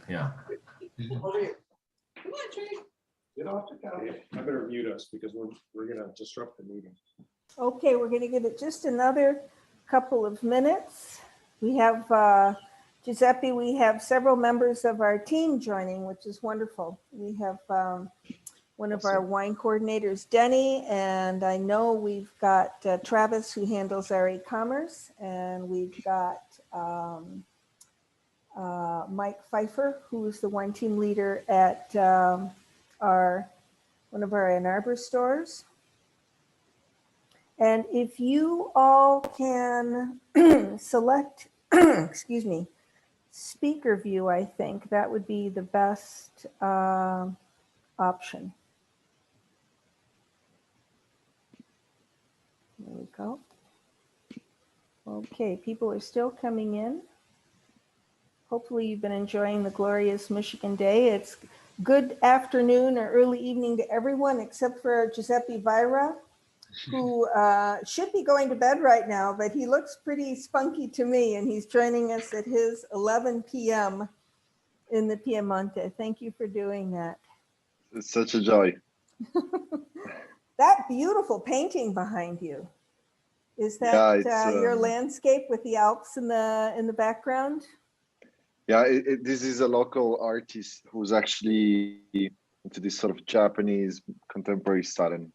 Yeah. Come on, Trey. Get off the couch. I better mute us because we're gonna disrupt the meeting. Okay, we're going to give it just another couple of minutes. We have Giuseppe, we have several members of our team joining, which is wonderful. We have one of our wine coordinators, Denny, and I know we've got Travis, who handles our e-commerce, and we've got Mike Pfeiffer, who is the wine team leader at one of our Ann Arbor stores. And if you all can select, excuse me, speaker view, I think that would be the best option. There we go. Okay, people are still coming in. Hopefully you've been enjoying the glorious Michigan day. It's good afternoon or early evening to everyone except for Giuseppe Vajra, who should be going to bed right now, but he looks pretty spunky to me, and he's joining us at his 11 p.m. in the Piemonte. Thank you for doing that. It's such a joy. That beautiful painting behind you, is that your landscape with the Alps in the background? Yeah, this is a local artist who's actually into this sort of Japanese contemporary style. And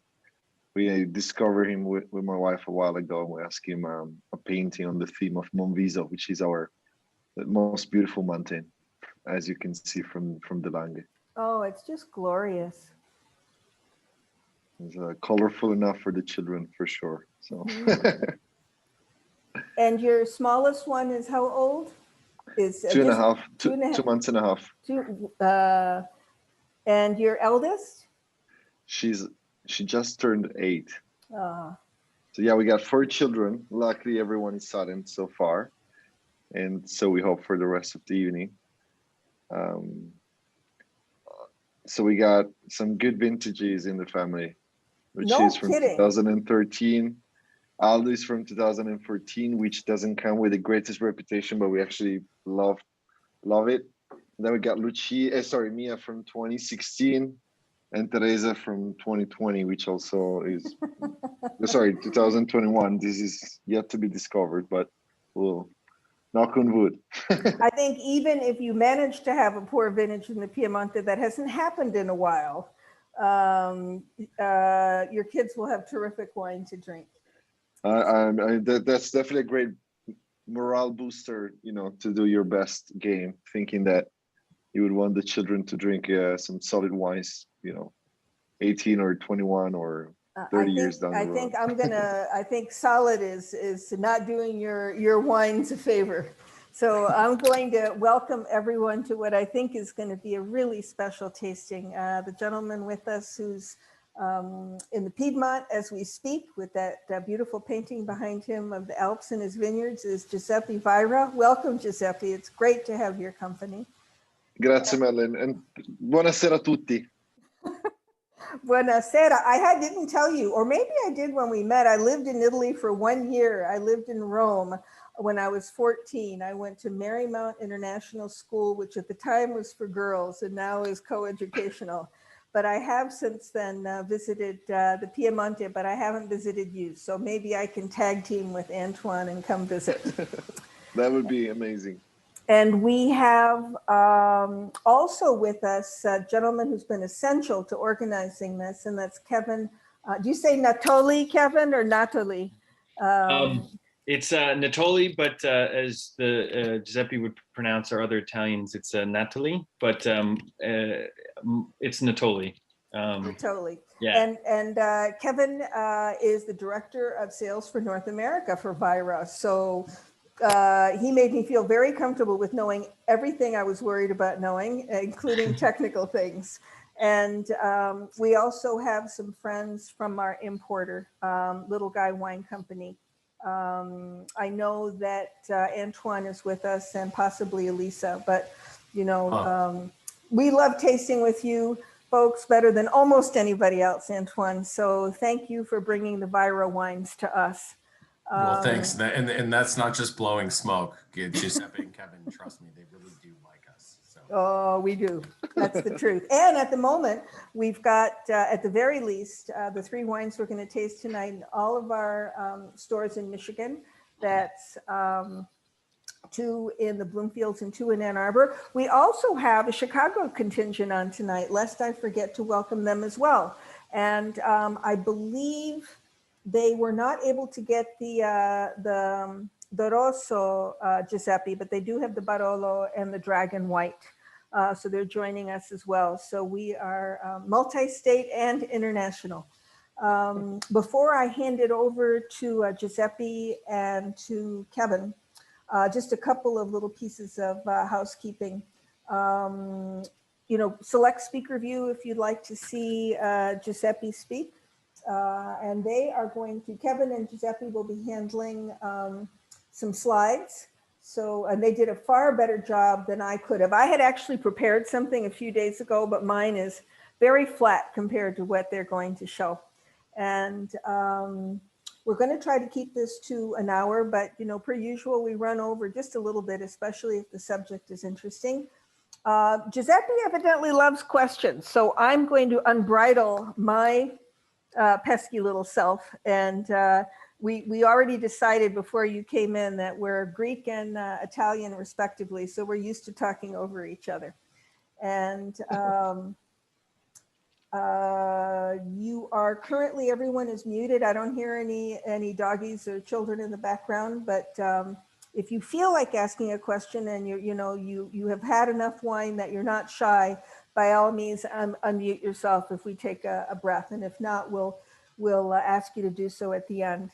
we discovered him with my wife a while ago. We asked him a painting on the theme of Monviso, which is our most beautiful mountain, as you can see from the Langhe. Oh, it's just glorious. It's colorful enough for the children, for sure. So. And your smallest one is how old? Is 2 months and a half. And your eldest? She just turned 8. So yeah, we got 4 children. Luckily, everyone is silent so far, and so we hope for the rest of the evening. So we got some good vintages in the family, which is from 2013. Aldo is from 2014, which doesn't come with the greatest reputation, but we actually love it. Then we got Mia from 2016, and Teresa from 2020, which also is, 2021. This is yet to be discovered, but we'll knock on wood. I think even if you manage to have a poor vintage in the Piemonte, that hasn't happened in a while, your kids will have terrific wine to drink. That's definitely a great morale booster, to do your best game, thinking that you would want the children to drink some solid wines, 18 or 21 or 30 years down the road. I think solid is not doing your wines a favor. So I'm going to welcome everyone to what I think is going to be a really special tasting. The gentleman with us who's in the Piedmont as we speak, with that beautiful painting behind him of the Alps and his vineyards, is Giuseppe Vajra. Welcome, Giuseppe. It's great to have your company. Grazie, Madeline, and buonasera a tutti. Buonasera. I didn't tell you, or maybe I did when we met. I lived in Italy for 1 year. I lived in Rome when I was 14. I went to Marymount International School, which at the time was for girls and now is coeducational. But I have since then visited the Piemonte, but I haven't visited you. So maybe I can tag team with Antoine and come visit. That would be amazing. And we have also with us a gentleman who's been essential to organizing this, and that's Kevin. Do you say Natoli, Kevin, or Natoli? It's Natoli, but as the Giuseppe would pronounce our other Italians, it's Natali, but it's Natoli. Natoli. Yeah. And Kevin is the director of sales for North America for Vajra. So he made me feel very comfortable with knowing everything I was worried about knowing, including technical things. And we also have some friends from our importer, Little Guy Wine Company. I know that Antoine is with us and possibly Elisa, but we love tasting with you folks better than almost anybody else, Antoine. So thank you for bringing the Vajra wines to us. Well, thanks. And that's not just blowing smoke. Giuseppe and Kevin, trust me, they really do like us. So Oh, we do. That's the truth. And at the moment, we've got, at the very least, the 3 wines we're going to taste tonight in all of our stores in Michigan. That's 2 in the Bloomfields and 2 in Ann Arbor. We also have a Chicago contingent on tonight, lest I forget to welcome them as well. And I believe they were not able to get the Rosso, Giuseppe, but they do have the Barolo and the Dragon White. So they're joining us as well. So we are multi-state and international. Before I hand it over to Giuseppe and to Kevin, just a couple of little pieces of housekeeping. You know, select speaker view if you'd like to see Giuseppe speak. And they are going to, Kevin and Giuseppe will be handling some slides. So, and they did a far better job than I could have. I had actually prepared something a few days ago, but mine is very flat compared to what they're going to show. And we're going to try to keep this to an hour, but you know, per usual, we run over just a little bit, especially if the subject is interesting. Giuseppe evidently loves questions, so I'm going to unbridle my pesky little self. And we already decided before you came in that we're Greek and Italian respectively, so we're used to talking over each other. And you are currently, everyone is muted. I don't hear any doggies or children in the background, but if you feel like asking a question and you have had enough wine that you're not shy, by all means, unmute yourself if we take a breath. And if not, we'll ask you to do so at the end.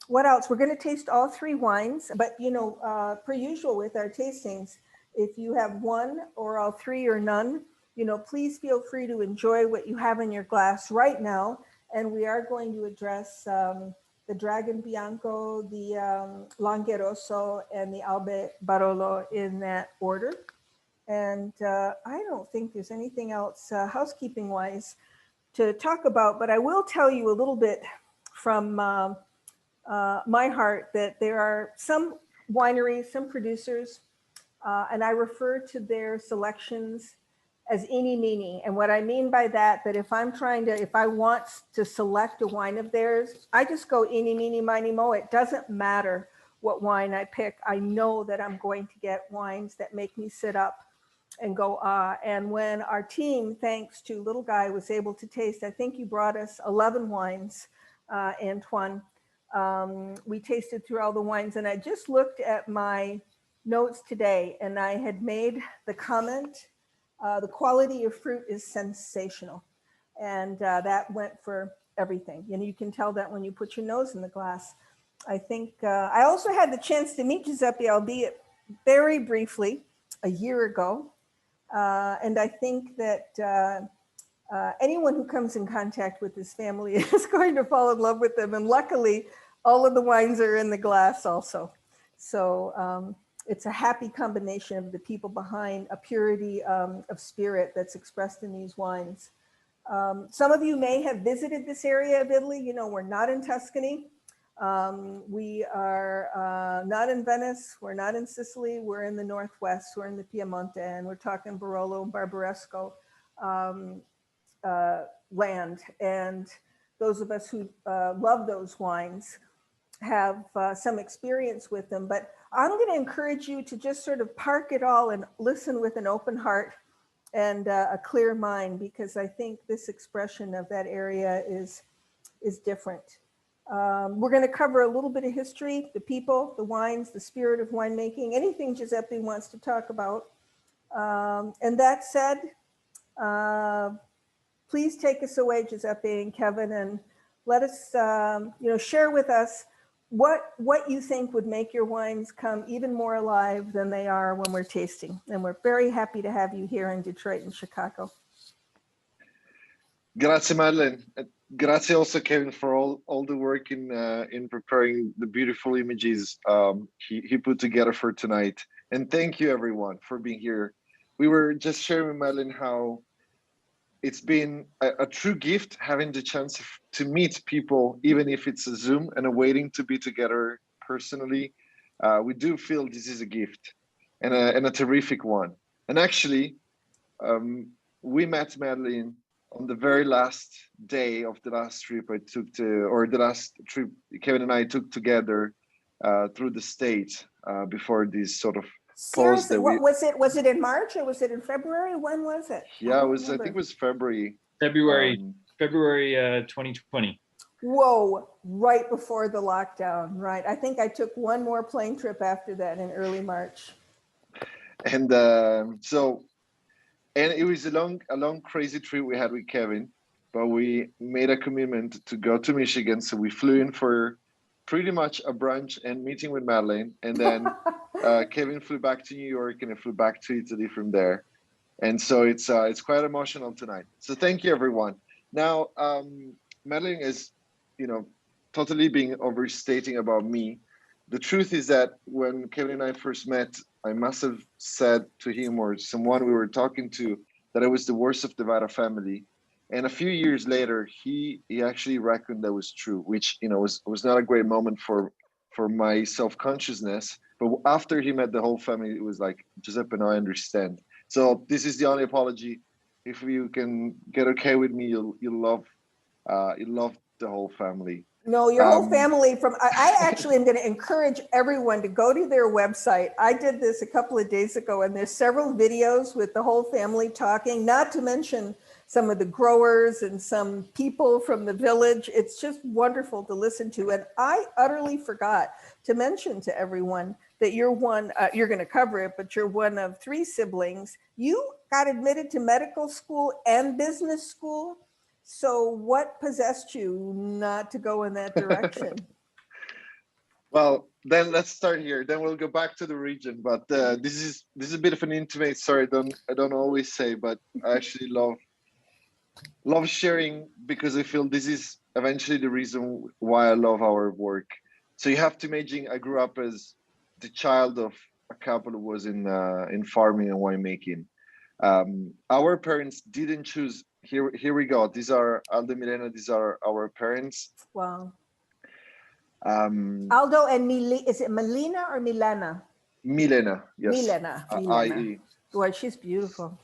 What else? We're going to taste all 3 wines, but you know, per usual with our tastings, if you have 1 or all 3 or none, you know, please feel free to enjoy what you have in your glass right now. And we are going to address the Dragon Bianco, the Langhe Rosso, and the Albe Barolo in that order. And I don't think there's anything else housekeeping wise to talk about, but I will tell you a little bit from my heart that there are some wineries, some producers, and I refer to their selections as eeny meeny. And what I mean by that if I want to select a wine of theirs, I just go eeny meeny miny mo. It doesn't matter what wine I pick. I know that I'm going to get wines that make me sit up and go, ah. And when our team, thanks to Little Guy, was able to taste, I think you brought us 11 wines, Antoine. We tasted through all the wines, and I just looked at my notes today, and I had made the comment, the quality of fruit is sensational. And that went for everything. You know, you can tell that when you put your nose in the glass. I think I also had the chance to meet Giuseppe, albeit very briefly, a year ago. And I think that anyone who comes in contact with this family is going to fall in love with them. And luckily, all of the wines are in the glass also. So it's a happy combination of the people behind a purity of spirit that's expressed in these wines. Some of you may have visited this area of Italy. You know, we're not in Tuscany. We are not in Venice. We're not in Sicily. We're in the Northwest. We're in the Piemonte, and we're talking Barolo and Barbaresco land. And those of us who love those wines have some experience with them. But I'm going to encourage you to just sort of park it all and listen with an open heart and a clear mind, because I think this expression of that area is different. We're going to cover a little bit of history, the people, the wines, the spirit of winemaking, anything Giuseppe wants to talk about. And that said, please take us away, Giuseppe and Kevin, and let us, share with us what you think would make your wines come even more alive than they are when we're tasting. And we're very happy to have you here in Detroit and Chicago. Grazie, Madeleine. Grazie also, Kevin, for all the work in preparing the beautiful images he put together for tonight. And thank you, everyone, for being here. We were just sharing with Madeleine how it's been a true gift having the chance to meet people, even if it's a Zoom and waiting to be together personally. We do feel this is a gift and a terrific one. And actually, we met Madeline on the very last day of the last trip I took to, or the last trip Kevin and I took together through the state before this sort of pause Seriously, that what we. was it? Was it in March or was it in February? When was it? Yeah, don't it was. I remember. think it was February. February 2020. Whoa, right before the lockdown, right? I think I took one more plane trip after that in early March. And so, and it was a long, crazy trip we had with Kevin, but we made a commitment to go to Michigan. So we flew in for pretty much a brunch and meeting with Madeleine, and then Kevin flew back to New York, and I flew back to Italy from there. And so it's quite emotional tonight. So thank you, everyone. Now, Madeleine is, totally being overstating about me. The truth is that when Kevin and I first met, I must have said to him or someone we were talking to that I was the worst of the Vajra family. And a few years later, he actually reckoned that was true, which was not a great moment for my self-consciousness. But after he met the whole family, it was like, Giuseppe, now I understand. So this is the only apology. If you can get okay with me, you'll love the whole family. No, your whole family I actually am going to encourage everyone to go to their website. I did this a couple of days ago, and there's several videos with the whole family talking, not to mention some of the growers and some people from the village. It's just wonderful to listen to. And I utterly forgot to mention to everyone that you're going to cover it, but you're one of 3 siblings. You got admitted to medical school and business school. So what possessed you not to go in that direction? Well, then let's start here. Then we'll go back to the region. But this is a bit of an intimate story. I don't always say, but I actually love sharing because I feel this is eventually the reason why I love our work. So you have to imagine I grew up as the child of a couple who was in farming and winemaking. Our parents didn't choose. Here we go. These are Aldo and Milena. These are our parents. Wow. Aldo and is it Milena or Milena? Milena, yes. Milena. I-E. Boy, she's beautiful.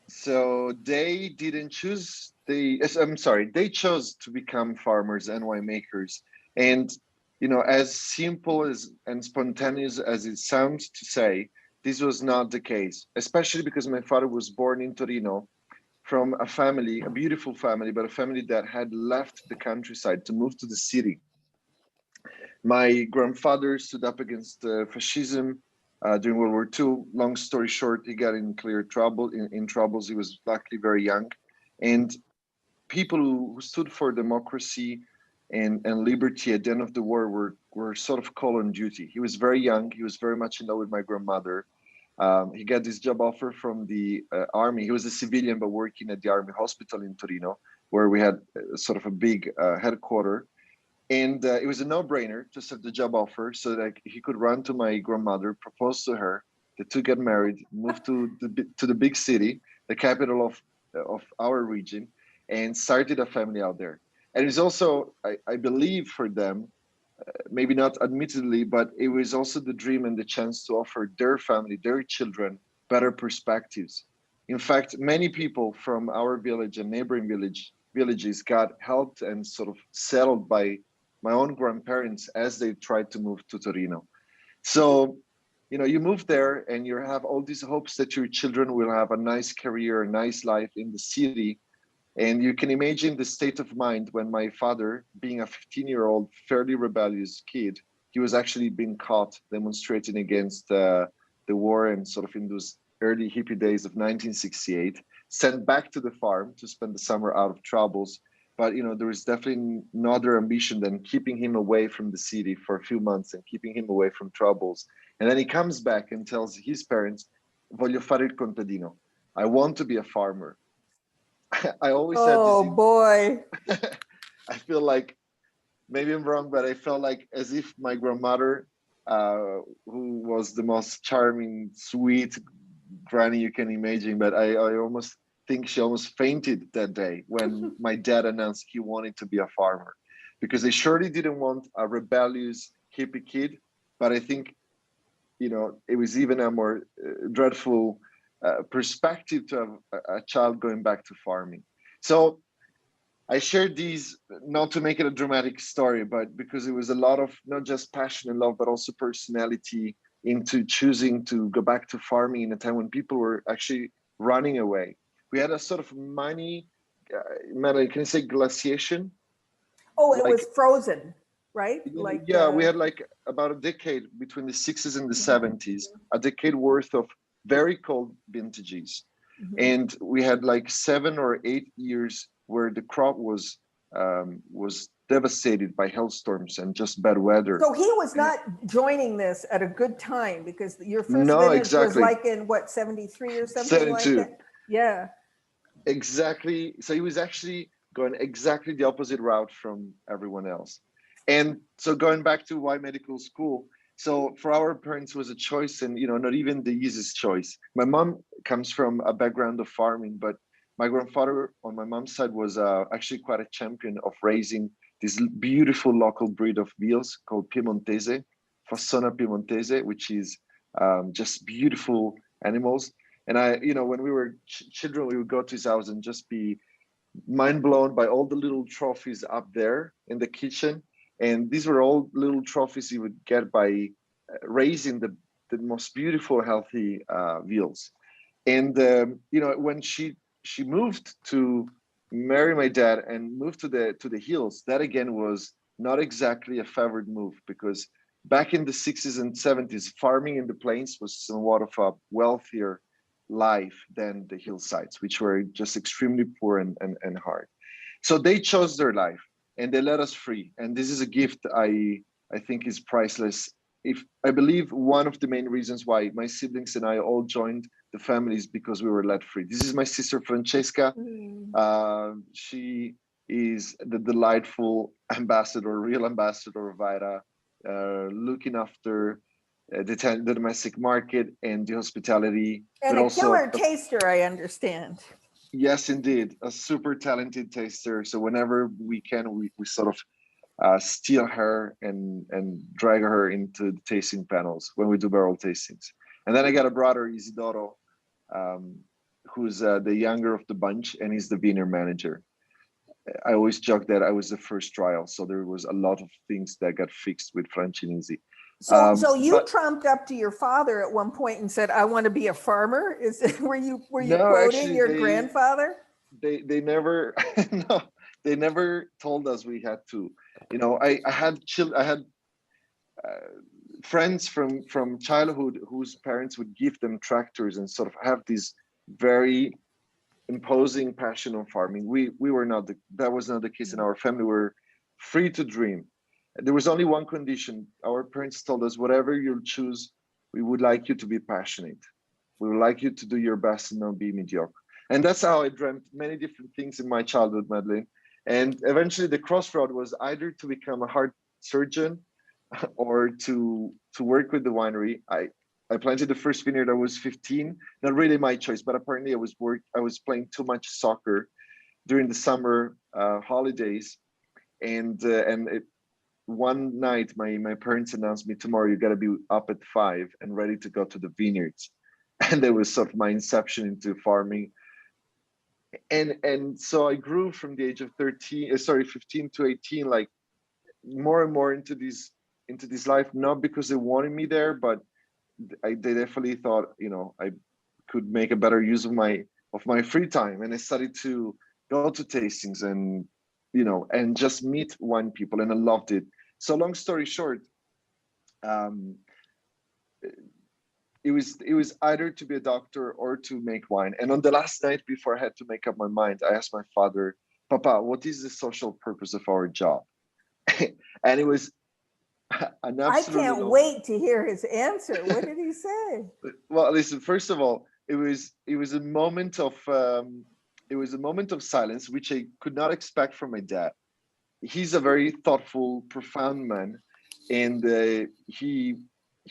So they didn't choose. They chose to become farmers and winemakers. And as simple and spontaneous as it sounds to say, this was not the case, especially because my father was born in Torino from a beautiful family, but a family that had left the countryside to move to the city. My grandfather stood up against fascism during World War II. Long story short, he got in clear trouble. In troubles, he was luckily very young. And people who stood for democracy and liberty at the end of the war were sort of called on duty. He was very young. He was very much in love with my grandmother. He got this job offer from the army. He was a civilian, but working at the army hospital in Torino, where we had sort of a big headquarters. And it was a no-brainer to accept the job offer so that he could run to my grandmother, propose to her, the two get married, move to the big city, the capital of our region, and started a family out there. And it's also, I believe, for them, maybe not admittedly, but it was also the dream and the chance to offer their family, their children, better perspectives. In fact, many people from our village and neighboring villages got helped and sort of settled by my own grandparents as they tried to move to Torino. So, you move there and you have all these hopes that your children will have a nice career, a nice life in the city. And you can imagine the state of mind when my father, being a 15-year-old, fairly rebellious kid, he was actually being caught demonstrating against the war and sort of in those early hippie days of 1968, sent back to the farm to spend the summer out of troubles. But, there was definitely no other ambition than keeping him away from the city for a few months and keeping him away from troubles. And then he comes back and tells his parents, voglio fare il contadino. I want to be a farmer. I always said this. Oh boy. I feel like, maybe I'm wrong, but I felt like as if my grandmother, who was the most charming, sweet granny you can imagine, but I almost think she almost fainted that day when my dad announced he wanted to be a farmer, because they surely didn't want a rebellious hippie kid. But I think, it was even a more dreadful perspective to have a child going back to farming. So I shared these not to make it a dramatic story, but because it was a lot of not just passion and love, but also personality into choosing to go back to farming in a time when people were actually running away. We had a sort of can you say glaciation? Oh, it was frozen, right? Like we had like about a decade between the 60s and the 70s, a decade worth of very cold vintages. And we had like 7 or 8 years where the crop was devastated by hailstorms and just bad weather. So he was not joining this at a good time, because your first vintage was like in what, 73 or something 72. like that? Yeah. Exactly. So he was actually going exactly the opposite route from everyone else. And so going back to why medical school, so for our parents was a choice, and not even the easiest choice. My mom comes from a background of farming, but my grandfather on my mom's side was actually quite a champion of raising this beautiful local breed of veals called Piemontese, Fassona Piemontese, which is just beautiful animals. And when we were children, we would go to his house and just be mind blown by all the little trophies up there in the kitchen. And these were all little trophies you would get by raising the most beautiful, healthy veals. And when she moved to marry my dad and moved to the hills, that again was not exactly a favored move, because back in the 60s and 70s, farming in the plains was somewhat of a wealthier life than the hillsides, which were just extremely poor and hard. So they chose their life and they let us free. And this is a gift I think is priceless. I believe one of the main reasons why my siblings and I all joined the family is because we were let free. This is my sister Francesca. She is the delightful real ambassador of Vajra, looking after the domestic market and the hospitality. And a killer taster, I understand. Yes, indeed. A super talented taster. So whenever we can, we sort of steal her and drag her into the tasting panels when we do barrel tastings. And then I got a brother, Isidoro, who's the younger of the bunch, and he's the vineyard manager. I always joke that I was the first trial, so there was a lot of things that got fixed with French and Easy. So you trumped up to your father at one point and said, "I want to be a farmer." Were you quoting your grandfather? They never no, they never told us we had to. I had friends from childhood whose parents would give them tractors and sort of have this very imposing passion on farming. That was not the case in our family. We were free to dream. There was only one condition. Our parents told us, whatever you'll choose, we would like you to be passionate. We would like you to do your best and not be mediocre. And that's how I dreamt many different things in my childhood, Madeleine. And eventually the crossroad was either to become a heart surgeon or to work with the winery. I planted the first vineyard. I was 15, not really my choice, but apparently I was playing too much soccer during the summer holidays. And one night, my parents announced me, tomorrow you got to be up at 5 and ready to go to the vineyards. And that was sort of my inception into farming. And so I grew from the age of 15 to 18, like more and more into this life, not because they wanted me there, but they definitely thought, I could make a better use of my free time. And I started to go to tastings and just meet wine people, and I loved it. So long story short, it was either to be a doctor or to make wine. And on the last night before I had to make up my mind, I asked my father, "Papa, what is the social purpose of our job?" And it was an absolute. I can't wait to hear his answer. What did he say? Well, listen. First of all, it was a moment of silence, which I could not expect from my dad. He's a very thoughtful, profound man, and he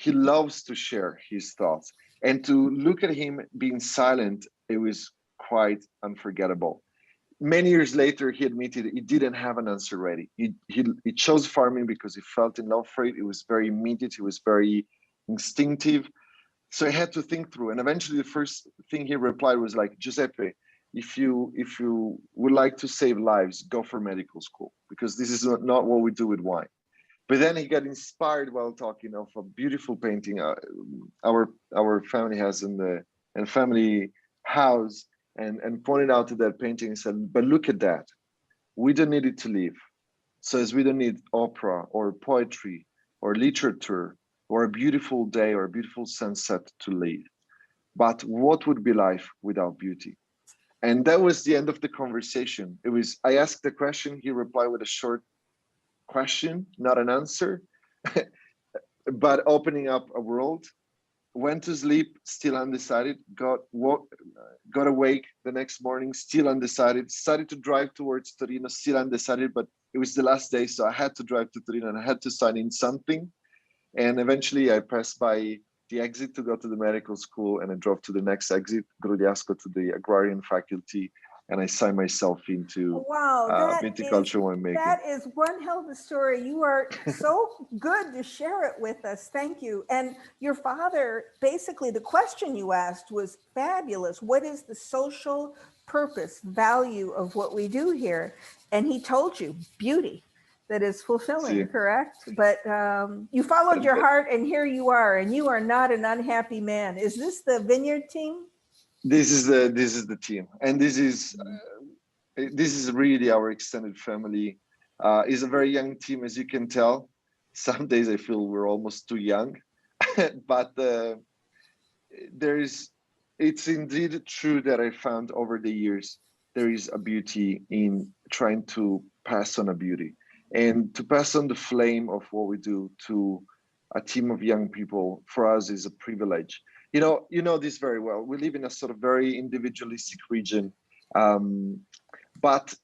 loves to share his thoughts. And to look at him being silent, it was quite unforgettable. Many years later, he admitted he didn't have an answer ready. He chose farming because he felt in love for it. It was very immediate. It was very instinctive. So I had to think through, and eventually the first thing he replied was like, Giuseppe, if you would like to save lives, go for medical school, because this is not what we do with wine. But then he got inspired while talking of a beautiful painting our family has in the family house, and pointed out to that painting and said, but look at that. We don't need it to live. So as we don't need opera or poetry or literature or a beautiful day or a beautiful sunset to live. But what would be life without beauty? And that was the end of the conversation. I asked the question, he replied with a short question, not an answer, but opening up a world. Went to sleep, still undecided, got awake the next morning, still undecided, started to drive towards Torino, still undecided, but it was the last day, so I had to drive to Torino and I had to sign in something. And eventually I passed by the exit to go to the medical school, and I drove to the next exit, Grugliasco, to the agrarian faculty, and I signed myself into viticulture winemaking. That is one hell of a story. You are so good to share it with us. Thank you. And your father, basically the question you asked was fabulous. What is the social purpose, value of what we do here? And he told you beauty that is fulfilling, correct? But you followed your heart, and here you are, and you are not an unhappy man. Is this the vineyard team? This is the team, and this is really our extended family. It's a very young team, as you can tell. Some days I feel we're almost too young, but it's indeed true that I found over the years there is a beauty in trying to pass on a beauty, and to pass on the flame of what we do to a team of young people. For us is a privilege. You know this very well. We live in a sort of very individualistic region, but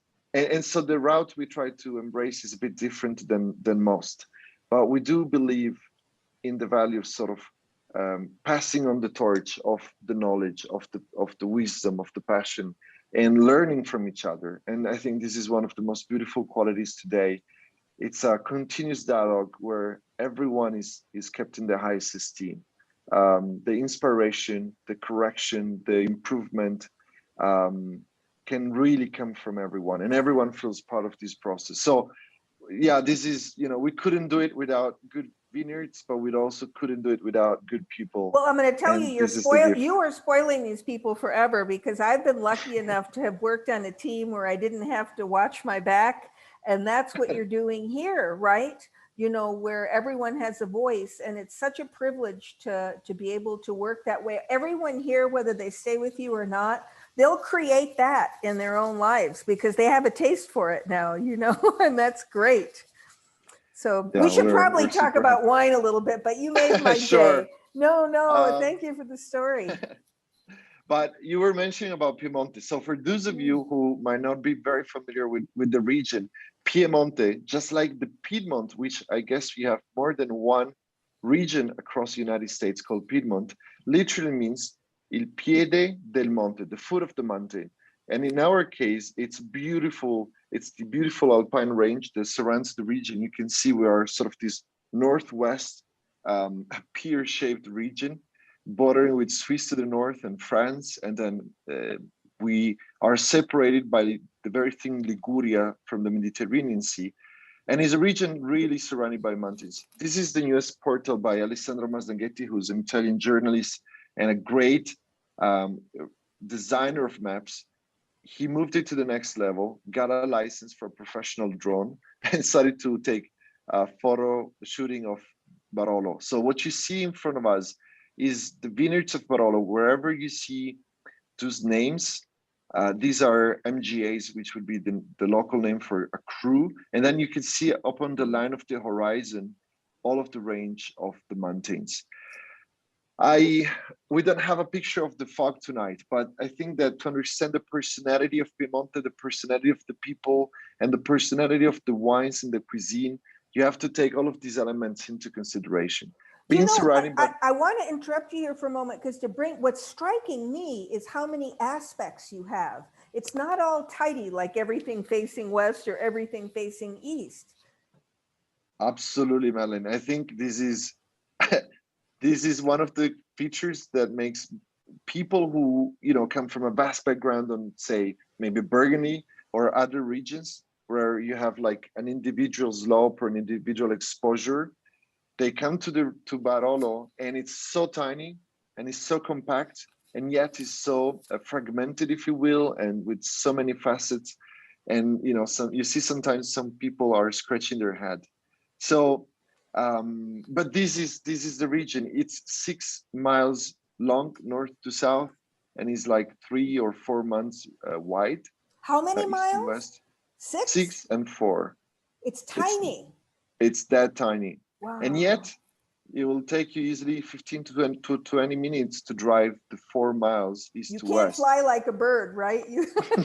so the route we try to embrace is a bit different than most. But we do believe in the value of sort of passing on the torch of the knowledge, of the wisdom, of the passion, and learning from each other. And I think this is one of the most beautiful qualities today. It's a continuous dialogue where everyone is kept in the highest esteem. The inspiration, the correction, the improvement can really come from everyone, and everyone feels part of this process. So yeah, this is, we couldn't do it without good vineyards, but we also couldn't do it without good people. Well, I'm going to tell you, you are spoiling these people forever, because I've been lucky enough to have worked on a team where I didn't have to watch my back. And that's what you're doing here, right? Where everyone has a voice, and it's such a privilege to be able to work that way. Everyone here, whether they stay with you or not, they'll create that in their own lives because they have a taste for it now, and that's great. So we should probably talk about wine a little bit, but you made my day. No, thank you for the story. But you were mentioning about Piemonte. So for those of you who might not be very familiar with the region, Piemonte, just like the Piedmont, which I guess we have more than one region across the United States called Piedmont, literally means il piede del monte, the foot of the mountain. And in our case, it's beautiful. It's the beautiful alpine range that surrounds the region. You can see we are sort of this northwest pear-shaped region, bordering with Swiss to the north and France, and then we are separated by the very thin Liguria from the Mediterranean Sea, and is a region really surrounded by mountains. This is the newest portal by Alessandro Masnanghetti, who's an Italian journalist and a great designer of maps. He moved it to the next level, got a license for a professional drone, and started to take photo shooting of Barolo. So what you see in front of us is the vineyards of Barolo. Wherever you see those names, these are MGAs, which would be the local name for a cru. And then you can see up on the line of the horizon, all of the range of the mountains. We don't have a picture of the fog tonight, but I think that to understand the personality of Piemonte, the personality of the people, and the personality of the wines and the cuisine, you have to take all of these elements into consideration. I want to interrupt you here for a moment, because what's striking me is how many aspects you have. It's not all tidy, like everything facing west or everything facing east. Absolutely, Madeline. I think this this is one of the features that makes people who, come from a vast background on, say, maybe Burgundy or other regions where you have like an individual slope or an individual exposure, they come to Barolo, and it's so tiny and it's so compact, and yet it's so fragmented, if you will, and with so many facets. And you see sometimes some people are scratching their head. So, but this is the region. It's 6 miles long, north to south, and it's like 3 or 4 months wide. How many east to miles? west. 6? 6 and 4. It's tiny. It's that tiny. Wow. And yet it will take you easily 15 to 20 minutes to drive the 4 miles east to west. You can't fly like a bird, right?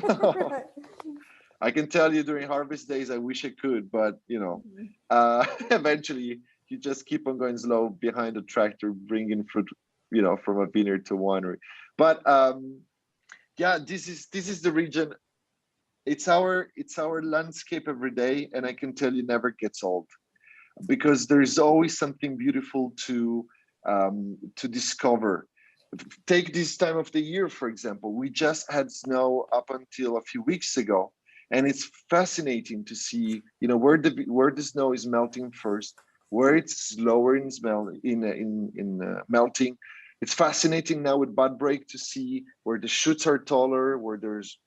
No. I can tell you during harvest days, I wish I could, but eventually you just keep on going slow behind a tractor, bringing fruit, from a vineyard to a winery. But this is the region. It's our landscape every day, and I can tell you never gets old, because there's always something beautiful to discover. Take this time of the year, for example. We just had snow up until a few weeks ago, and it's fascinating to see, where the snow is melting first, where it's slower in melting. It's fascinating now with bud break to see where the shoots are taller, where there's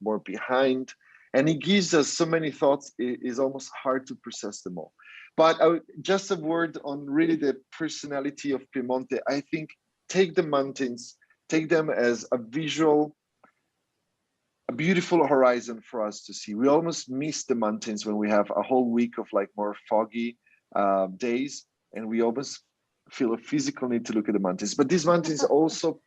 more behind, and it gives us so many thoughts. It is almost hard to process them all. But just a word on really the personality of Piemonte. I think take the mountains, take them as a beautiful horizon for us to see. We almost miss the mountains when we have a whole week of like more foggy days, and we almost feel a physical need to look at the mountains. But these mountains also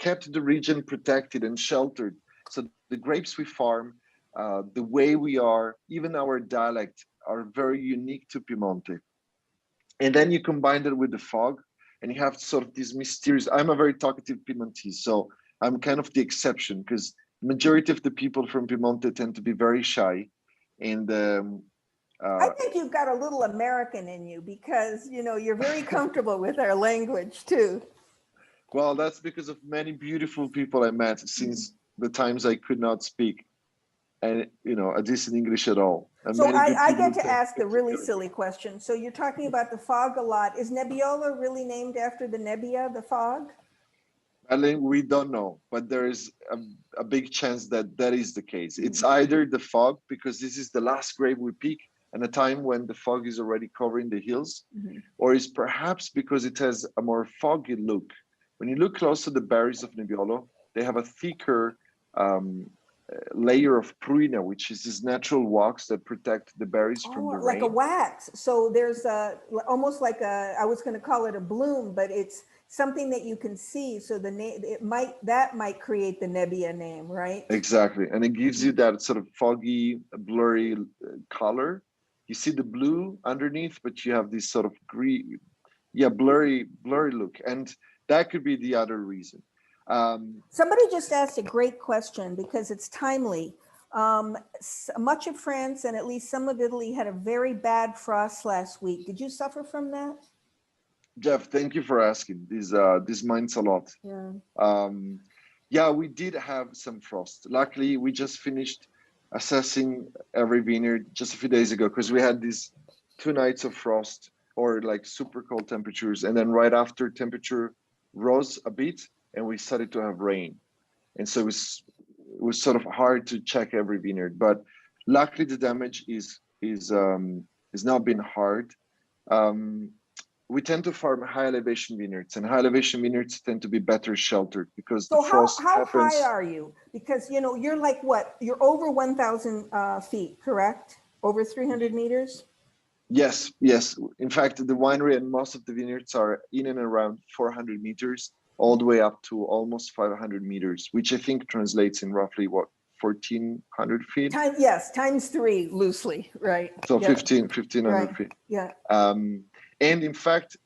kept the region protected and sheltered. So the grapes we farm, the way we are, even our dialect are very unique to Piemonte. And then you combine it with the fog, and you have sort of these mysterious. I'm a very talkative Piemontese, so I'm kind of the exception, because majority of the people from Piemonte tend to be very shy. And I think you've got a little American in you, because you're very comfortable with our language too. Well, that's because of many beautiful people I met since the times I could not speak and a decent English at all. And so I get to ask the really silly question. So you're talking about the fog a lot. Is Nebbiolo really named after the nebbia, the fog? We don't know, but there is a big chance that is the case. It's either the fog, because this is the last grape we pick and a time when the fog is already covering the hills, or is perhaps because it has a more foggy look. When you look close to the berries of Nebbiolo, they have a thicker layer of pruina, which is this natural wax that protect the berries from the rain. Like a wax. So there's almost like I was going to call it a bloom, but it's something that you can see. So that might create the nebbia name, right? Exactly, and it gives you that sort of foggy, blurry color. You see the blue underneath, but you have this sort of green, blurry look, and that could be the other reason. Somebody just asked a great question, because it's timely. Much of France and at least some of Italy had a very bad frost last week. Did you suffer from that? Jeff, thank you for asking. This means a lot. Yeah. We did have some frost. Luckily, we just finished assessing every vineyard just a few days ago, because we had these 2 nights of frost, or like super cold temperatures, and then right after, temperature rose a bit and we started to have rain, and so it was sort of hard to check every vineyard. But luckily, the damage is not been hard. We tend to farm high elevation vineyards, and high elevation vineyards tend to be better sheltered, because the frost happens. How high are you? Because you're like what? You're over 1,000 feet, correct? Over 300 meters? Yes. In fact, the winery and most of the vineyards are in and around 400 meters, all the way up to almost 500 meters, which I think translates in roughly what, 1,400 feet? Times 3 loosely, right? So 1,500 right. feet. Yeah. And in fact,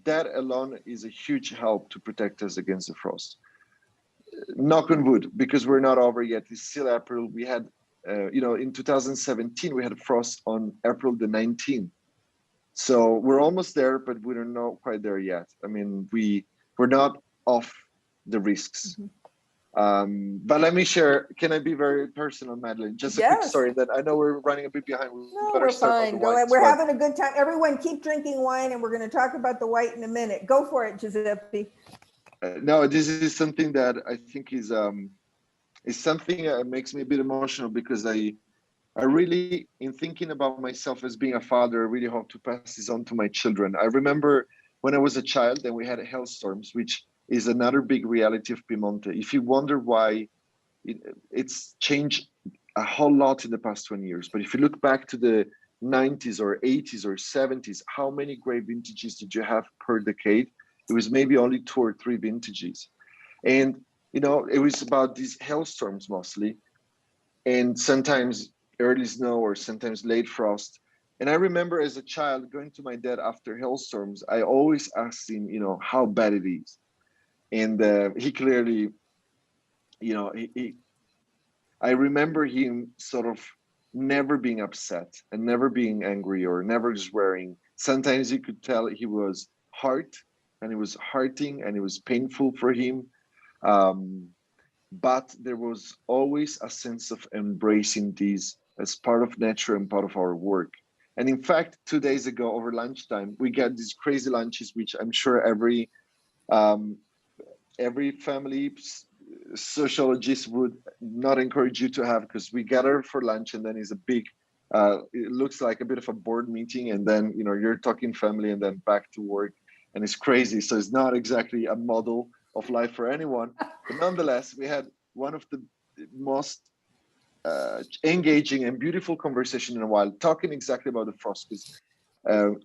that alone is a huge help to protect us against the frost. Knock on wood, because we're not over yet. It's still April. We had, in 2017, we had a frost on April the 19th. So we're almost there, but we're not quite there yet. I mean, we're not off the risks. But let me share, can I be very personal, Madeline? Just a quick story that I know we're running a bit behind. No, we're fine. Go ahead. We're having a good time. Everyone keep drinking wine, and we're going to talk about the white in a minute. Go for it, Giuseppe. No, this is something that I think is something that makes me a bit emotional, because I really, in thinking about myself as being a father, I really hope to pass this on to my children. I remember when I was a child and we had hailstorms, which is another big reality of Piemonte. If you wonder why, it's changed a whole lot in the past 20 years. But if you look back to the 90s or 80s or 70s, how many great vintages did you have per decade? It was maybe only 2 or 3 vintages. And, you know, it was about these hailstorms mostly, and sometimes early snow or sometimes late frost. And I remember as a child going to my dad after hailstorms, I always asked him, you know, how bad it is. And he clearly, you know, I remember him sort of never being upset and never being angry or never swearing. Sometimes you could tell he was hurt, and it was hurting and it was painful for him. But there was always a sense of embracing these as part of nature and part of our work. And in fact, 2 days ago over lunchtime, we got these crazy lunches, which I'm sure every family sociologist would not encourage you to have, because we gather for lunch and then it's a big, it looks like a bit of a board meeting, and then, you know, you're talking family and then back to work, and it's crazy. So it's not exactly a model of life for anyone, but nonetheless, we had one of the most engaging and beautiful conversation in a while, talking exactly about the frost.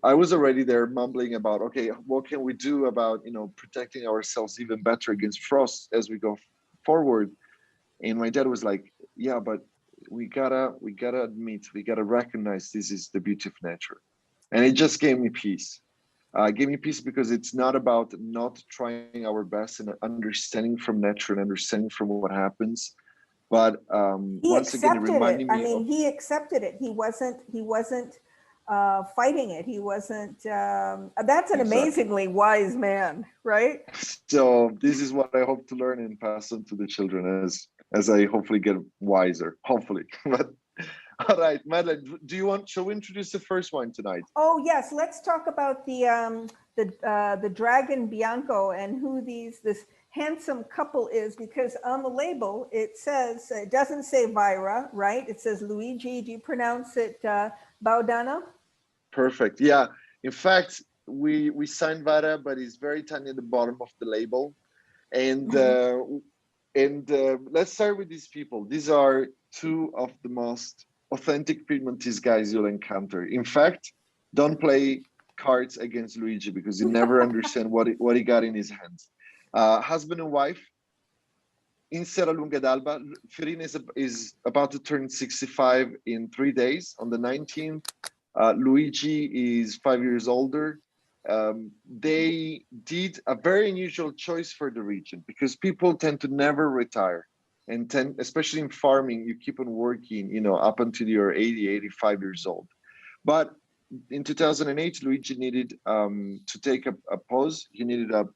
I was already there mumbling about, okay, what can we do about, you know, protecting ourselves even better against frost as we go forward? And my dad was like, yeah, but we gotta admit, we gotta recognize this is the beauty of nature. And it just gave me peace. Gave me peace, because it's not about not trying our best and understanding from nature and understanding from what happens. But once again, it reminded me. I mean, he accepted it. He wasn't fighting it. He wasn't. That's an amazingly wise man, right? So this is what I hope to learn and pass on to the children as I hopefully get wiser. Hopefully, but. All right, Madeline, shall we introduce the first wine tonight? Oh yes, let's talk about the Dragon Bianco and who this handsome couple is, because on the label it says, it doesn't say Vajra, right? It says Luigi. Do you pronounce it Baudana? Perfect. Yeah. In fact, we signed Vajra, but it's very tiny at the bottom of the label. And let's start with these people. These are 2 of the most authentic Piedmontese guys you'll encounter. In fact, don't play cards against Luigi, because you never understand what he got in his hands. Husband and wife in Serralunga d'Alba. Ferine is about to turn 65 in 3 days on the 19th. Luigi is 5 years older. They did a very unusual choice for the region, because people tend to never retire, and especially in farming, you keep on working, you know, up until you're 80, 85 years old. But in 2008, Luigi needed to take a pause. He needed a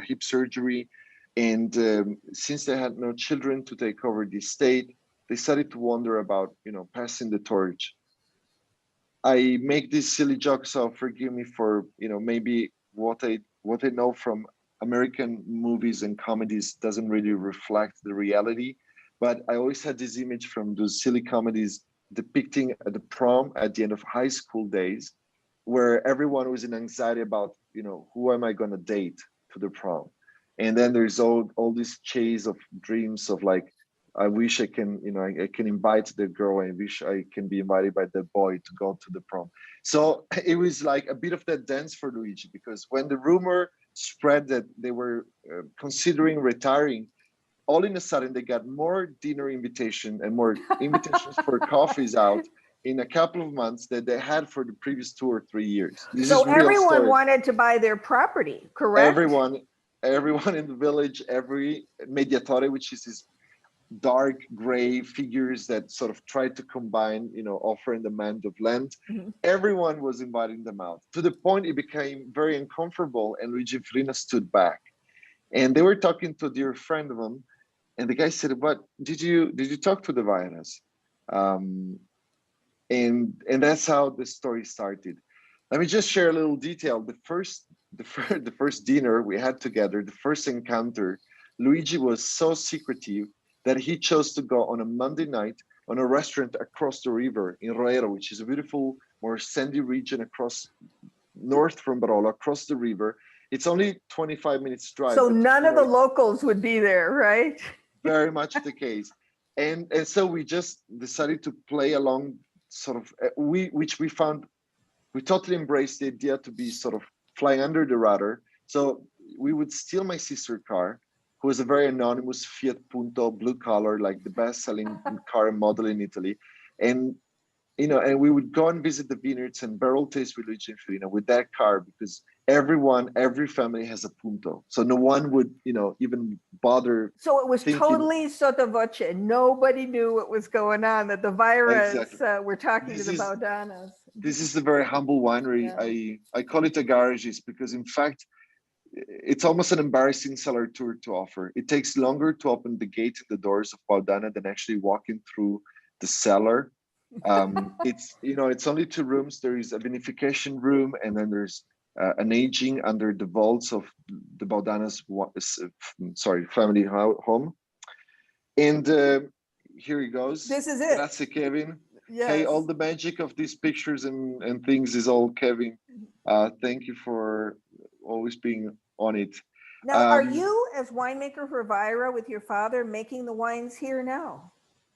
hip surgery. And since they had no children to take over the estate, they started to wonder about, you know, passing the torch. I make these silly jokes, so forgive me for, you know, maybe what I know from American movies and comedies doesn't really reflect the reality. But I always had this image from those silly comedies depicting the prom at the end of high school days, where everyone was in anxiety about, you know, who am I going to date to the prom? And then there's all this chase of dreams of like, I wish I can, you know, I can invite the girl. I wish I can be invited by the boy to go to the prom. So it was like a bit of that dance for Luigi, because when the rumor spread that they were considering retiring, all in a sudden they got more dinner invitation and more invitations for coffees out in a couple of months that they had for the previous 2 or 3 years. So everyone wanted to buy their property, correct? Everyone in the village, every mediatore, which is his dark gray figures that sort of tried to combine, offer and demand of land. Everyone was inviting them out, to the point it became very uncomfortable, and Luigi and Farina stood back. And they were talking to a dear friend of them, and the guy said, "What did you talk to the Vajras?" And that's how the story started. Let me just share a little detail. The first dinner we had together, the first encounter, Luigi was so secretive that he chose to go on a Monday night on a restaurant across the river in Roero, which is a beautiful, more sandy region across north from Barolo, across the river. It's only 25 minutes drive. So none of the locals would be there, right? Very much the case. And so we just decided to play along, sort of, we totally embraced the idea to be sort of flying under the radar. So we would steal my sister's car, who was a very anonymous Fiat Punto, blue color, like the best-selling car model in Italy. And and we would go and visit the vineyards and barrel taste with Luigi and Farina with that car, because every family has a Punto. So no one would, even bother. So it was totally sotto voce. Nobody knew what was going on, that the Vajras were talking to the Baudanas. This is a very humble winery. Yeah. I call it a garage, because in fact, it's almost an embarrassing cellar tour to offer. It takes longer to open the gate and the doors of Baudana than actually walking through the cellar. It's only 2 rooms. There is a vinification room, and then there's an aging under the vaults of the Baudana's family home. And here he goes. This is it. Grazie, Kevin. Yes. Hey, all the magic of these pictures and things is all Kevin. Thank you for always being on it. Now, are you, as winemaker for Vajra with your father, making the wines here now?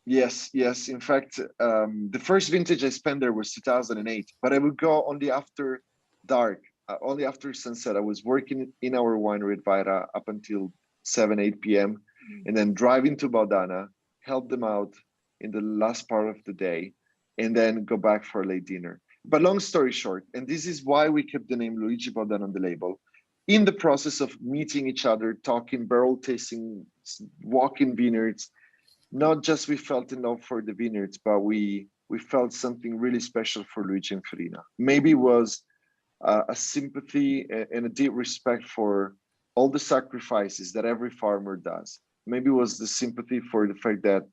Yes. In fact, the first vintage I spent there was 2008, but I would go only after dark, only after sunset. I was working in our winery at Vajra up until 7, 8 p.m. and then driving to Baudana, help them out in the last part of the day, and then go back for a late dinner. But long story short, and this is why we kept the name Luigi Baudana on the label, in the process of meeting each other, talking, barrel tasting, walking vineyards, not just we felt in love for the vineyards, but we felt something really special for Luigi and Farina. Maybe it was a sympathy and a deep respect for all the sacrifices that every farmer does. Maybe it was the sympathy for the fact that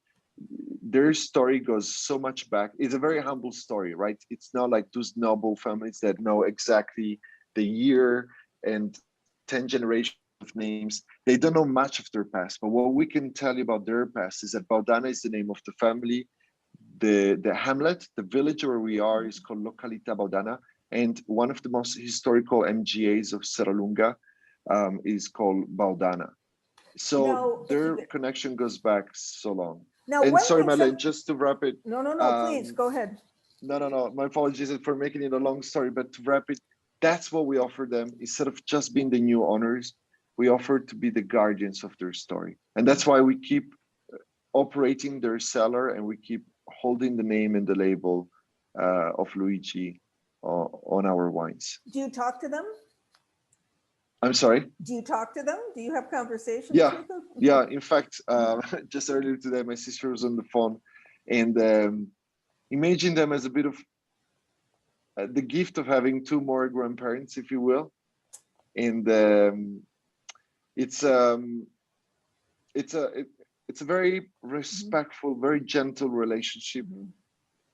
their story goes so much back. It's a very humble story, right? It's not like those noble families that know exactly the year and 10 generations of names. They don't know much of their past, but what we can tell you about their past is that Baudana is the name of the family. The hamlet, the village where we are, is called Località Baudana, and one of the most historical MGAs of Serralunga is called Baudana. So their connection goes back so long. Now, and sorry, Madeleine, just to wrap it. No, please, go ahead. No. My apologies for making it a long story, but to wrap it, that's what we offer them. Instead of just being the new owners, we offer to be the guardians of their story. And that's why we keep operating their cellar, and we keep holding the name and the label of Luigi on our wines. Do you talk to them? I'm sorry? Do you talk to them? Do you have conversations with them? Yeah. In fact, just earlier today, my sister was on the phone, and imagine them as a bit of the gift of having 2 more grandparents, if you will. And it's a very respectful, very gentle relationship.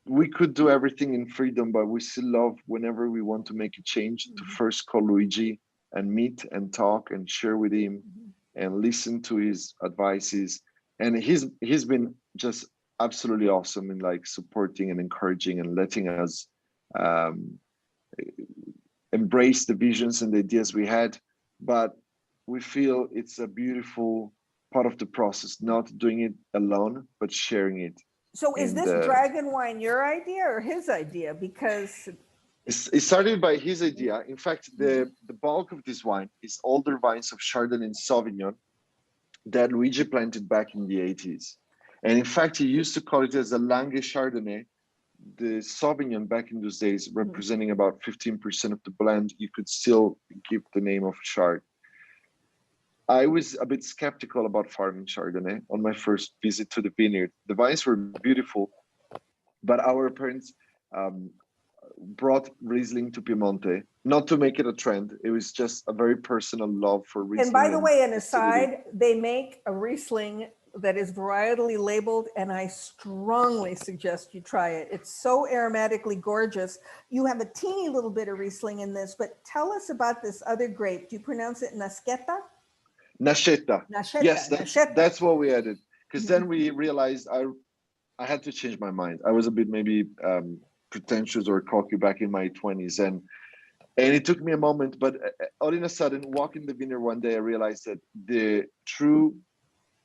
We could do everything in freedom, but we still love whenever we want to make a change to first call Luigi and meet and talk and share with him and listen to his advices. And he's been just absolutely awesome in like supporting and encouraging and letting us embrace the visions and the ideas we had. But we feel it's a beautiful part of the process, not doing it alone, but sharing it. So is this dragon wine your idea or his idea? Because it started by his idea. In fact, the bulk of this wine is older vines of Chardonnay and Sauvignon that Luigi planted back in the 80s. And in fact, he used to call it as a Langhe Chardonnay. The Sauvignon back in those days, representing about 15% of the blend, you could still keep the name of Chard. I was a bit skeptical about farming Chardonnay on my first visit to the vineyard. The vines were beautiful, but our parents brought Riesling to Piemonte, not to make it a trend. It was just a very personal love for Riesling. And by the way, an acidity. aside, they make a Riesling that is varietally labeled, and I strongly suggest you try it. It's so aromatically gorgeous. You have a teeny little bit of Riesling in this, but tell us about this other grape. Do you pronounce it Nascetta? Nascetta. Nascetta. Yes, Nascetta. that's what we added. Because then we realized I had to change my mind. I was a bit maybe pretentious or cocky back in my 20s, and it took me a moment, but all in a sudden, walking the vineyard one day, I realized that the true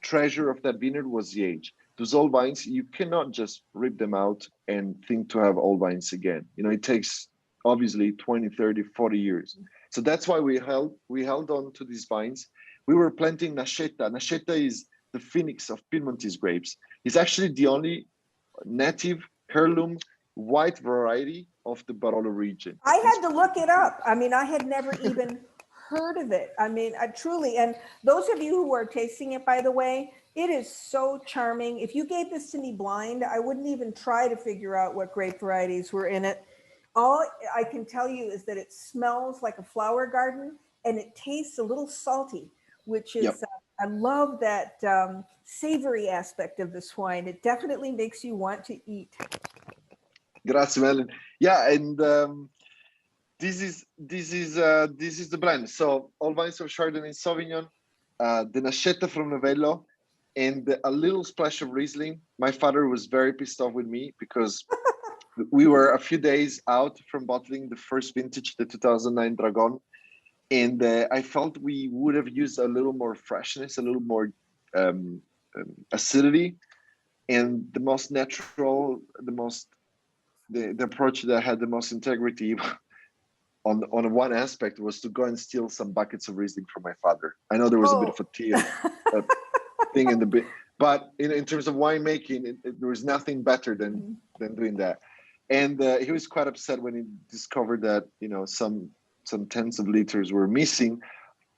treasure of that vineyard was the age. Those old vines, you cannot just rip them out and think to have old vines again. You know, it takes obviously 20, 30, 40 years. So that's why we held on to these vines. We were planting Nascetta. Nascetta is the phoenix of Piedmontese grapes. It's actually the only native heirloom white variety of the Barolo region. I had to look it up. I mean, I had never even heard of it. I mean, I truly, and those of you who are tasting it, by the way, it is so charming. If you gave this to me blind, I wouldn't even try to figure out what grape varieties were in it. All I can tell you is that it smells like a flower garden, and it tastes a little salty, which is, Yep. I love that savory aspect of this wine. It definitely makes you want to eat. Grazie, Melon. Yeah, and this is the blend. So all vines of Chardonnay and Sauvignon, the Nascetta from Novello, and a little splash of Riesling. My father was very pissed off with me because we were a few days out from bottling the first vintage, the 2009 Dragon, and I felt we would have used a little more freshness, a little more acidity, and the most natural, the approach that had the most integrity on one aspect was to go and steal some buckets of Riesling from my father. I know there was a bit of a thing in the bit, but in terms of winemaking, there was nothing better than doing that. And he was quite upset when he discovered that, you know, some tens of liters were missing,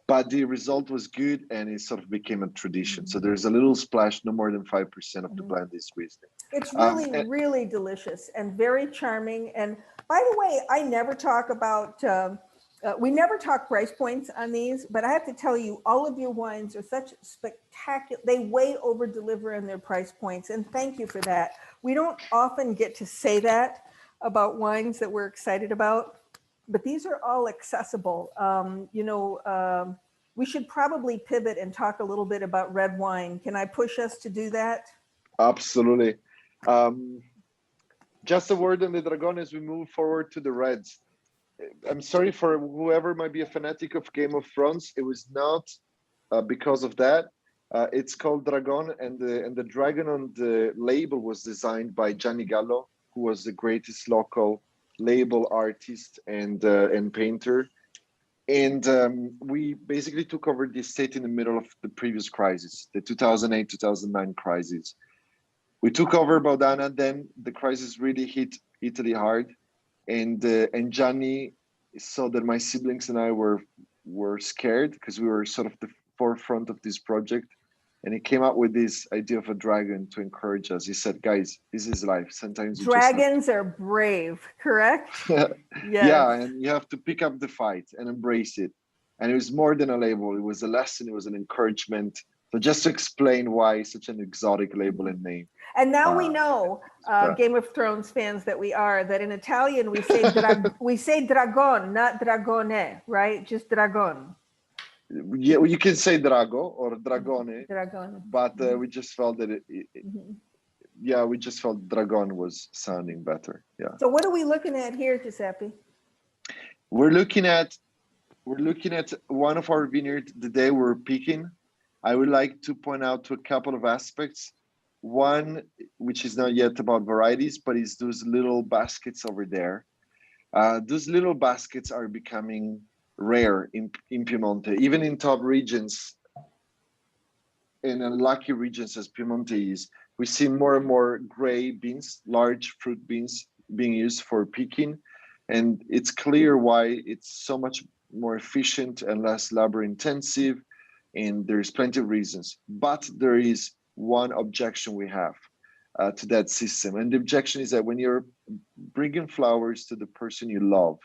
but the result was good, and it sort of became a tradition. So there's a little splash, no more than 5% of the blend is Riesling. It's really, really delicious and very charming. And by the way, I never talk about, we never talk price points on these, but I have to tell you, all of your wines are such spectacular. They way over deliver in their price points. And thank you for that. We don't often get to say that about wines that we're excited about, but these are all accessible. You know, we should probably pivot and talk a little bit about red wine. Can I push us to do that? Absolutely. Just a word on the Dragon as we move forward to the reds. I'm sorry for whoever might be a fanatic of Game of Thrones. It was not because of that. It's called Dragon, and the dragon on the label was designed by Gianni Gallo, who was the greatest local label artist and painter. And we basically took over the estate in the middle of the previous crisis, the 2008-2009 crisis. We took over Baudana, then the crisis really hit Italy hard, and Gianni saw that my siblings and I were scared because we were sort of the forefront of this project, and he came up with this idea of a dragon to encourage us. He said, "Guys, this is life. Sometimes dragons are brave, correct?" Yes. Yeah, and you have to pick up the fight and embrace it. And it was more than a label; it was a lesson. It was an encouragement. So just to explain why such an exotic label and name. And now we know, Game of Thrones fans that we are, that in Italian we say we say dragon, not dragone, right? Just dragon. Yeah, well, you can say drago or dragone, Dragon. but we just felt that we just felt dragon was sounding better. Yeah. So what are we looking at here, Giuseppe? We're looking at one of our vineyards the day we're picking. I would like to point out to a couple of aspects. One, which is not yet about varieties, but is those little baskets over there. Those little baskets are becoming rare in Piemonte, even in top regions, in unlucky regions as Piemonte is. We see more and more gray beans, large fruit beans being used for picking. And it's clear why it's so much more efficient and less labor intensive. and there's plenty of reasons. But there is one objection we have to that system, and the objection is that when you're bringing flowers to the person you love,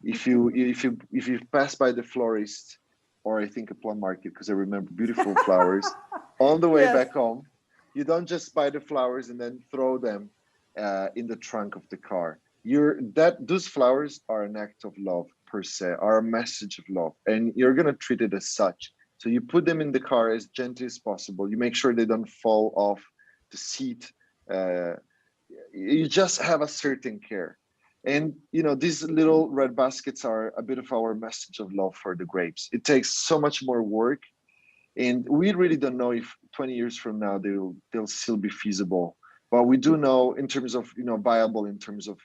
if you pass by the florist, or I think a plum market, because I remember beautiful flowers on the way Yes. back home, you don't just buy the flowers and then throw them in the trunk of the car. Those flowers are an act of love per se, are a message of love, and you're gonna treat it as such. So you put them in the car as gently as possible. You make sure they don't fall off the seat. You just have a certain care. And these little red baskets are a bit of our message of love for the grapes. It takes so much more work, and we really don't know if 20 years from now they'll still be feasible. But we do know in terms of viable in terms of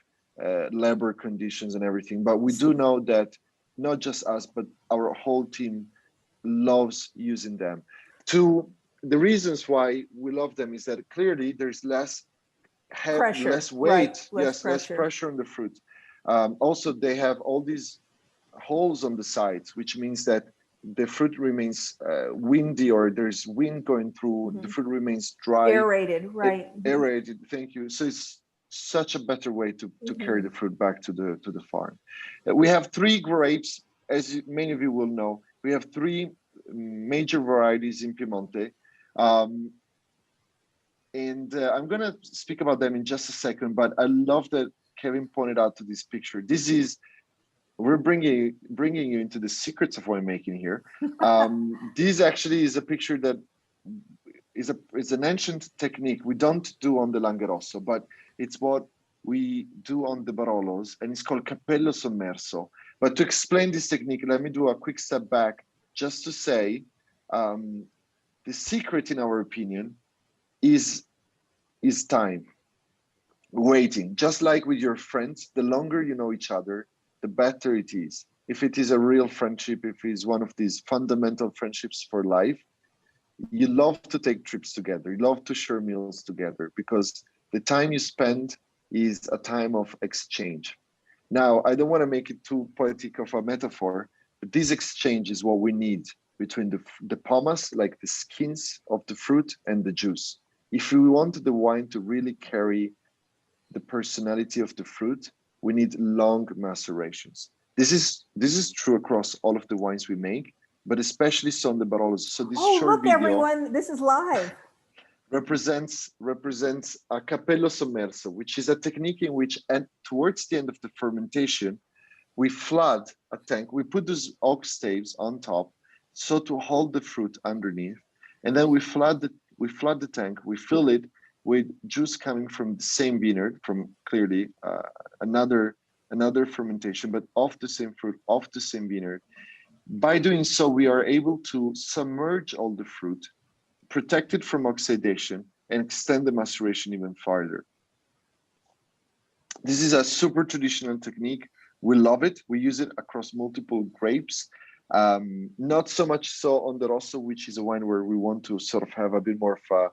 labor conditions and everything. But we do know that not just us, but our whole team loves using them. The reasons why we love them is that clearly there's less Pressure, less weight, right, less pressure on the fruit. Also, they have all these holes on the sides, which means that the fruit remains windy, or there's wind going through. The fruit remains dry, aerated, right? Aerated. Thank you. So it's such a better way to carry the fruit back to the farm. We have 3 grapes, as many of you will know. We have 3 major varieties in Piemonte. And I'm going to speak about them in just a second, but I love that Kevin pointed out to this picture. We're bringing you into the secrets of winemaking here. This actually is a picture that is an ancient technique we don't do on the Langhe Rosso, but it's what we do on the Barolos, and it's called Cappello Sommerso. But to explain this technique, let me do a quick step back just to say the secret, in our opinion, is time, waiting. Just like with your friends, the longer you know each other, the better it is. If it is a real friendship, if it's one of these fundamental friendships for life, you love to take trips together, you love to share meals together, because the time you spend is a time of exchange. Now, I don't want to make it too poetic of a metaphor, but this exchange is what we need between the pomas, like the skins of the fruit, and the juice. If we want the wine to really carry the personality of the fruit, we need long macerations. This is true across all of the wines we make, but especially so on the Barolos. So this short look, video, everyone, this is live. represents a Cappello Sommerso, which is a technique in which, towards the end of the fermentation, we flood a tank. We put those oak staves on top, so to hold the fruit underneath, and then we flood the tank. We fill it with juice coming from the same vineyard, from clearly another fermentation, but of the same fruit, of the same vineyard. By doing so, we are able to submerge all the fruit, protect it from oxidation, and extend the maceration even farther. This is a super traditional technique. We love it. We use it across multiple grapes. Not so much so on the Rosso, which is a wine where we want to sort of have a bit more of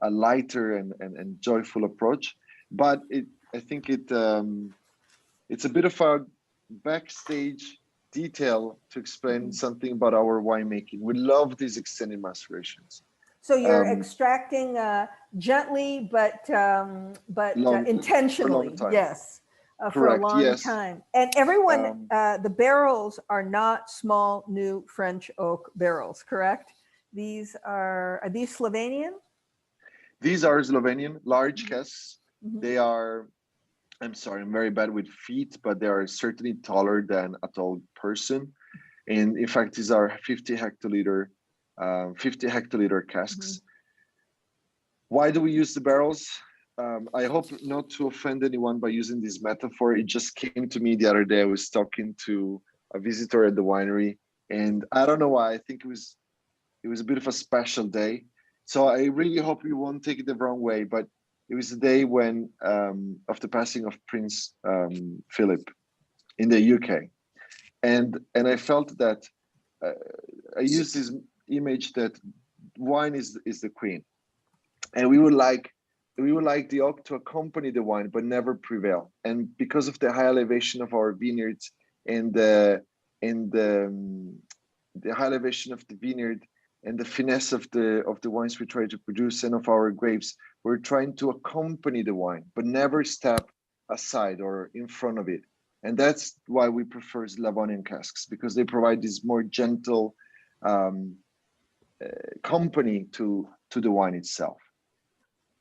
a lighter and joyful approach. But I think it's a bit of a backstage detail to explain something about our winemaking. We love these extended macerations. So you're extracting gently, but intentionally, yes, for a long time. And everyone, the barrels are not small, new French oak barrels, correct? Are these Slovenian? These are Slovenian, large casks. They are, I'm sorry, I'm very bad with feet, but they are certainly taller than a tall person. And in fact, these are 50 hectoliter casks. Why do we use the barrels? I hope not to offend anyone by using this metaphor. It just came to me the other day. I was talking to a visitor at the winery, and I don't know why. I think it was a bit of a special day. So I really hope you won't take it the wrong way, but it was the day when of the passing of Prince Philip in the UK, and I felt that I used this image that wine is the queen, and we would like the oak to accompany the wine but never prevail. And because of the high elevation of our vineyards and the the high elevation of the vineyard and the finesse of the wines we try to produce and of our grapes. We're trying to accompany the wine, but never step aside or in front of it. And that's why we prefer Slavonian casks, because they provide this more gentle company to the wine itself.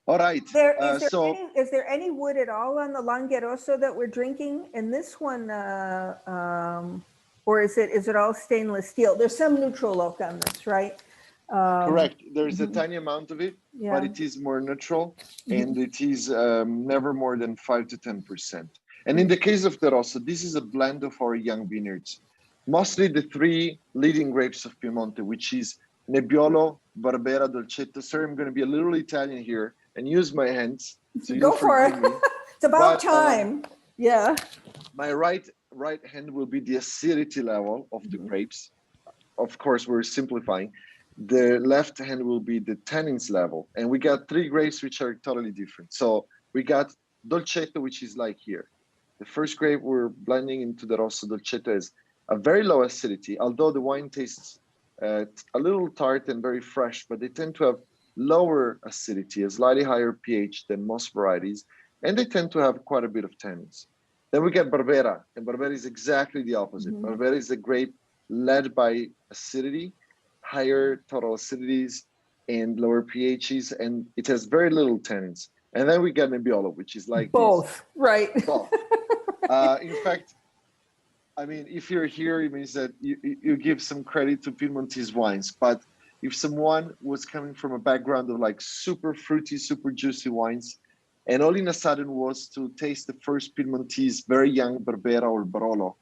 All right. Is there any wood at all on the Langhe Rosso that we're drinking in this one, or is it all stainless steel? There's some neutral oak on this, right? Correct. There's a tiny amount of it, but it is more neutral, and it is never more than 5 to 10%. And in the case of the Rosso, this is a blend of our young vineyards, mostly the 3 leading grapes of Piemonte, which is Nebbiolo, Barbera, Dolcetto. Sorry, I'm going to be a little Italian here and use my hands. So go for it. It's about time. Yeah. My right hand will be the acidity level of the grapes. Of course, we're simplifying. The left hand will be the tannins level. And we got 3 grapes which are totally different. So we got Dolcetto, which is like here. The first grape we're blending into the Rosso Dolcetto is a very low acidity, although the wine tastes a little tart and very fresh, but they tend to have lower acidity, a slightly higher pH than most varieties, and they tend to have quite a bit of tannins. Then we get Barbera, and Barbera is exactly the opposite. Barbera is a grape led by acidity, higher total acidities and lower pHs, and it has very little tannins. And then we get Nebbiolo, which is like both, right? Both. In fact, I mean, if you're here, it means that you give some credit to Piemontese wines. But if someone was coming from a background of like super fruity, super juicy wines, and all in a sudden was to taste the first Piemontese very young Barbera or Barolo,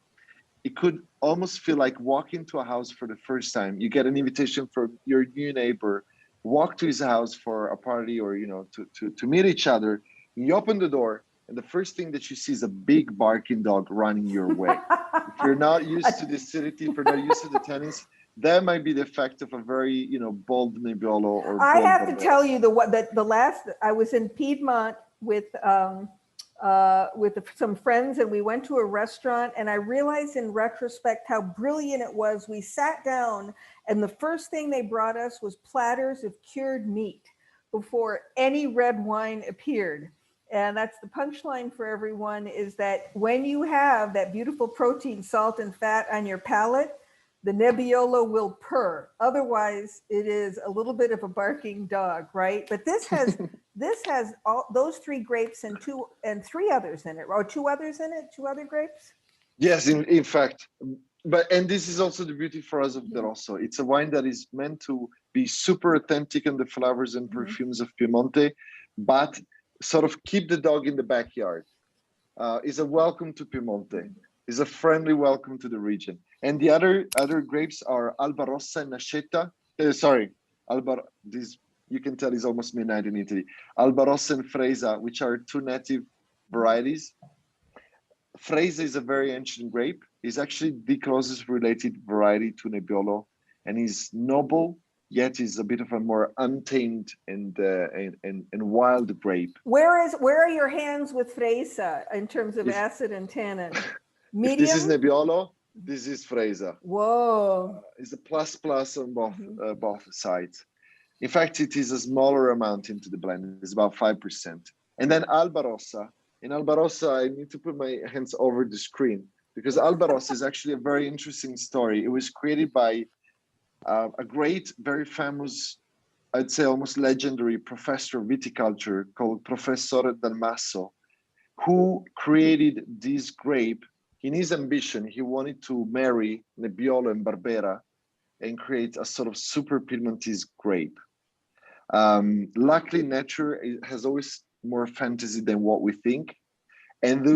it could almost feel like walking to a house for the first time. You get an invitation from your new neighbor, walk to his house for a party or, to meet each other. You open the door, and the first thing that you see is a big barking dog running your way. If you're not used to the acidity, if you're not used to the tannins, that might be the effect of a very, bold Nebbiolo or. I have to tell you the last I was in Piedmont with some friends, and we went to a restaurant, and I realized in retrospect how brilliant it was. We sat down, and the first thing they brought us was platters of cured meat before any red wine appeared. And that's the punchline for everyone, is that when you have that beautiful protein, salt, and fat on your palate, the Nebbiolo will purr. Otherwise, it is a little bit of a barking dog, right? But this has all those 3 grapes and 3 others in it, or 2 others in it, 2 other grapes. Yes, in fact. And this is also the beauty for us of the Rosso. It's a wine that is meant to be super authentic in the flavors and perfumes of Piemonte, but sort of keep the dog in the backyard. Is a welcome to Piemonte. Is a friendly welcome to the region. And the other grapes are Albarosa and Nascetta. This you can tell is almost midnight in Italy. Albarosa and Freisa, which are 2 native varieties. Freisa is a very ancient grape. It's actually the closest related variety to Nebbiolo, and is noble, yet is a bit of a more untamed and wild grape. Where are your hands with Freisa in terms of acid and tannin? Medium? This is Nebbiolo. This is Freisa. Whoa! It's a plus on both sides. In fact, it is a smaller amount into the blend. It's about 5%. And then Albarosa. In Albarosa, I need to put my hands over the screen, because Albarosa is actually a very interesting story. It was created by a great, very famous, I'd say almost legendary professor of viticulture called Professor Dalmasso, who created this grape. In his ambition, he wanted to marry Nebbiolo and Barbera and create a sort of super Piedmontese grape. Luckily, nature has always more fantasy than what we think. And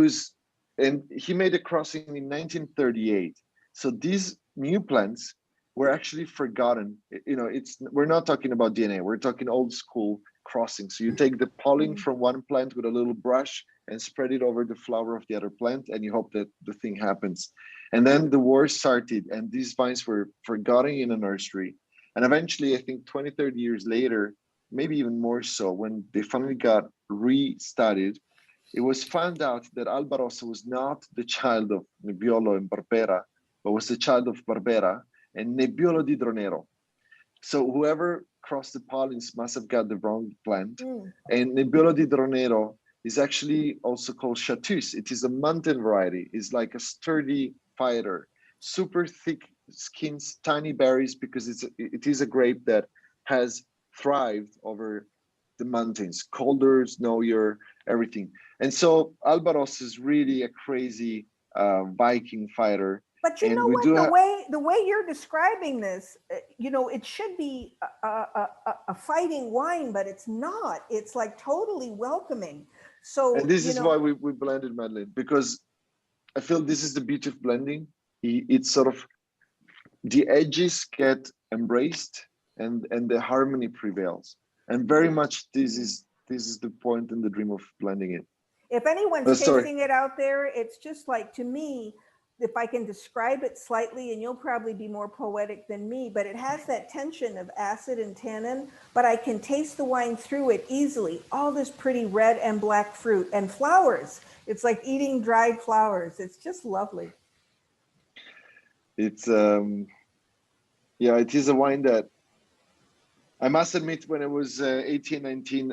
he made a crossing in 1938. So these new plants were actually forgotten. We're not talking about DNA, we're talking old school crossing. So you take the pollen from one plant with a little brush and spread it over the flower of the other plant, and you hope that the thing happens. And then the war started, and these vines were forgotten in a nursery. And eventually, I think 20, 30 years later, maybe even more so, when they finally got re-studied, it was found out that Albarosa was not the child of Nebbiolo and Barbera, but was the child of Barbera. and Nebbiolo di Dronero. So whoever crossed the Paulins must have got the wrong plant. And Nebbiolo di Dronero is actually also called Chartreuse. It is a mountain variety. It's like a sturdy fighter, super thick skins, tiny berries, because it is a grape that has thrived over the mountains, colder, snowier, everything. And so Albarosa is really a crazy Viking fighter. But you and know we what, do the way you're describing this, you know, it should be a fighting wine, but it's not. It's like totally welcoming. So and this you is know, why we blended Madeleine, because I feel this is the beauty of blending. It's sort of the edges get embraced and the harmony prevails. And very much this is the point and the dream of blending it. if anyone's Sorry. tasting it out there, it's just like, to me, if I can describe it slightly, and you'll probably be more poetic than me, but it has that tension of acid and tannin, but I can taste the wine through it easily. All this pretty red and black fruit and flowers. It's like eating dried flowers. It's just lovely. It's yeah, it is a wine that I must admit, when I was 18, 19,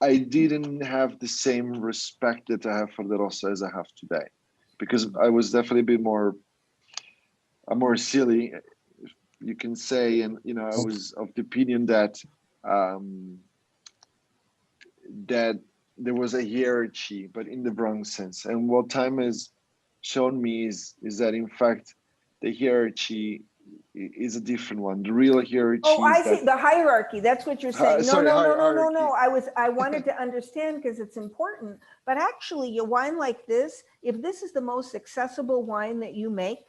I didn't have the same respect that I have for the Rosso as I have today, because I was definitely a bit more silly, you can say. And, you know, I was of the opinion that that there was a hierarchy, but in the wrong sense. And what time has shown me is that, in fact, the hierarchy is a different one. The real hierarchy. Oh, I see, the hierarchy. That's what you're saying. Sorry, No. I wanted to understand, because it's important. But actually, a wine like this, if this is the most accessible wine that you make,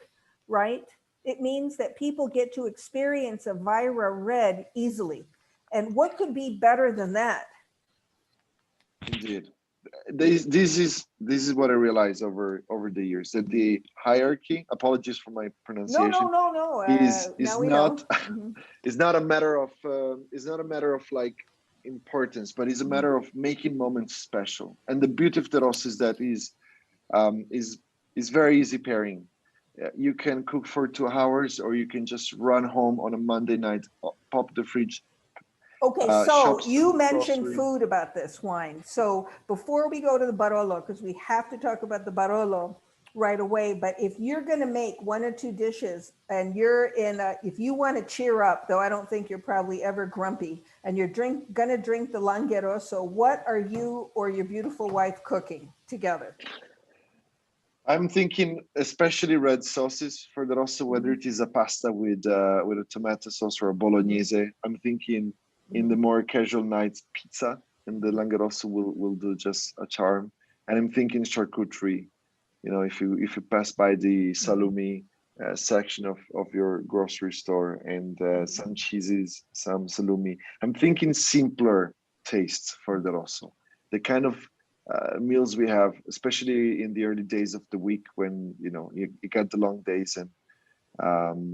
right? It means that people get to experience a Vajra red easily. And what could be better than that? Indeed. This is what I realized over the years, that the hierarchy, apologies for my pronunciation, No. is not is not a matter of like importance, but it's a matter of making moments special. And the beauty of the Rosso is that is very easy pairing. You can cook for 2 hours, or you can just run home on a Monday night, pop the fridge. Okay, so you mentioned grocery. food about this wine. So before we go to the Barolo, because we have to talk about the Barolo right away, but if you're going to make 1 or 2 dishes, and you're if you want to cheer up, though I don't think you're probably ever grumpy, and you're going to drink the Langhe Rosso, what are you or your beautiful wife cooking together? I'm thinking especially red sauces for the Rosso, whether it is a pasta with a tomato sauce or a bolognese. I'm thinking in the more casual nights, pizza, and the Langhe Rosso will do just a charm. And I'm thinking charcuterie. You know, if you pass by the salumi section of your grocery store, and some cheeses, some salumi, I'm thinking simpler tastes for the Rosso. The kind of meals we have, especially in the early days of the week, when you got the long days and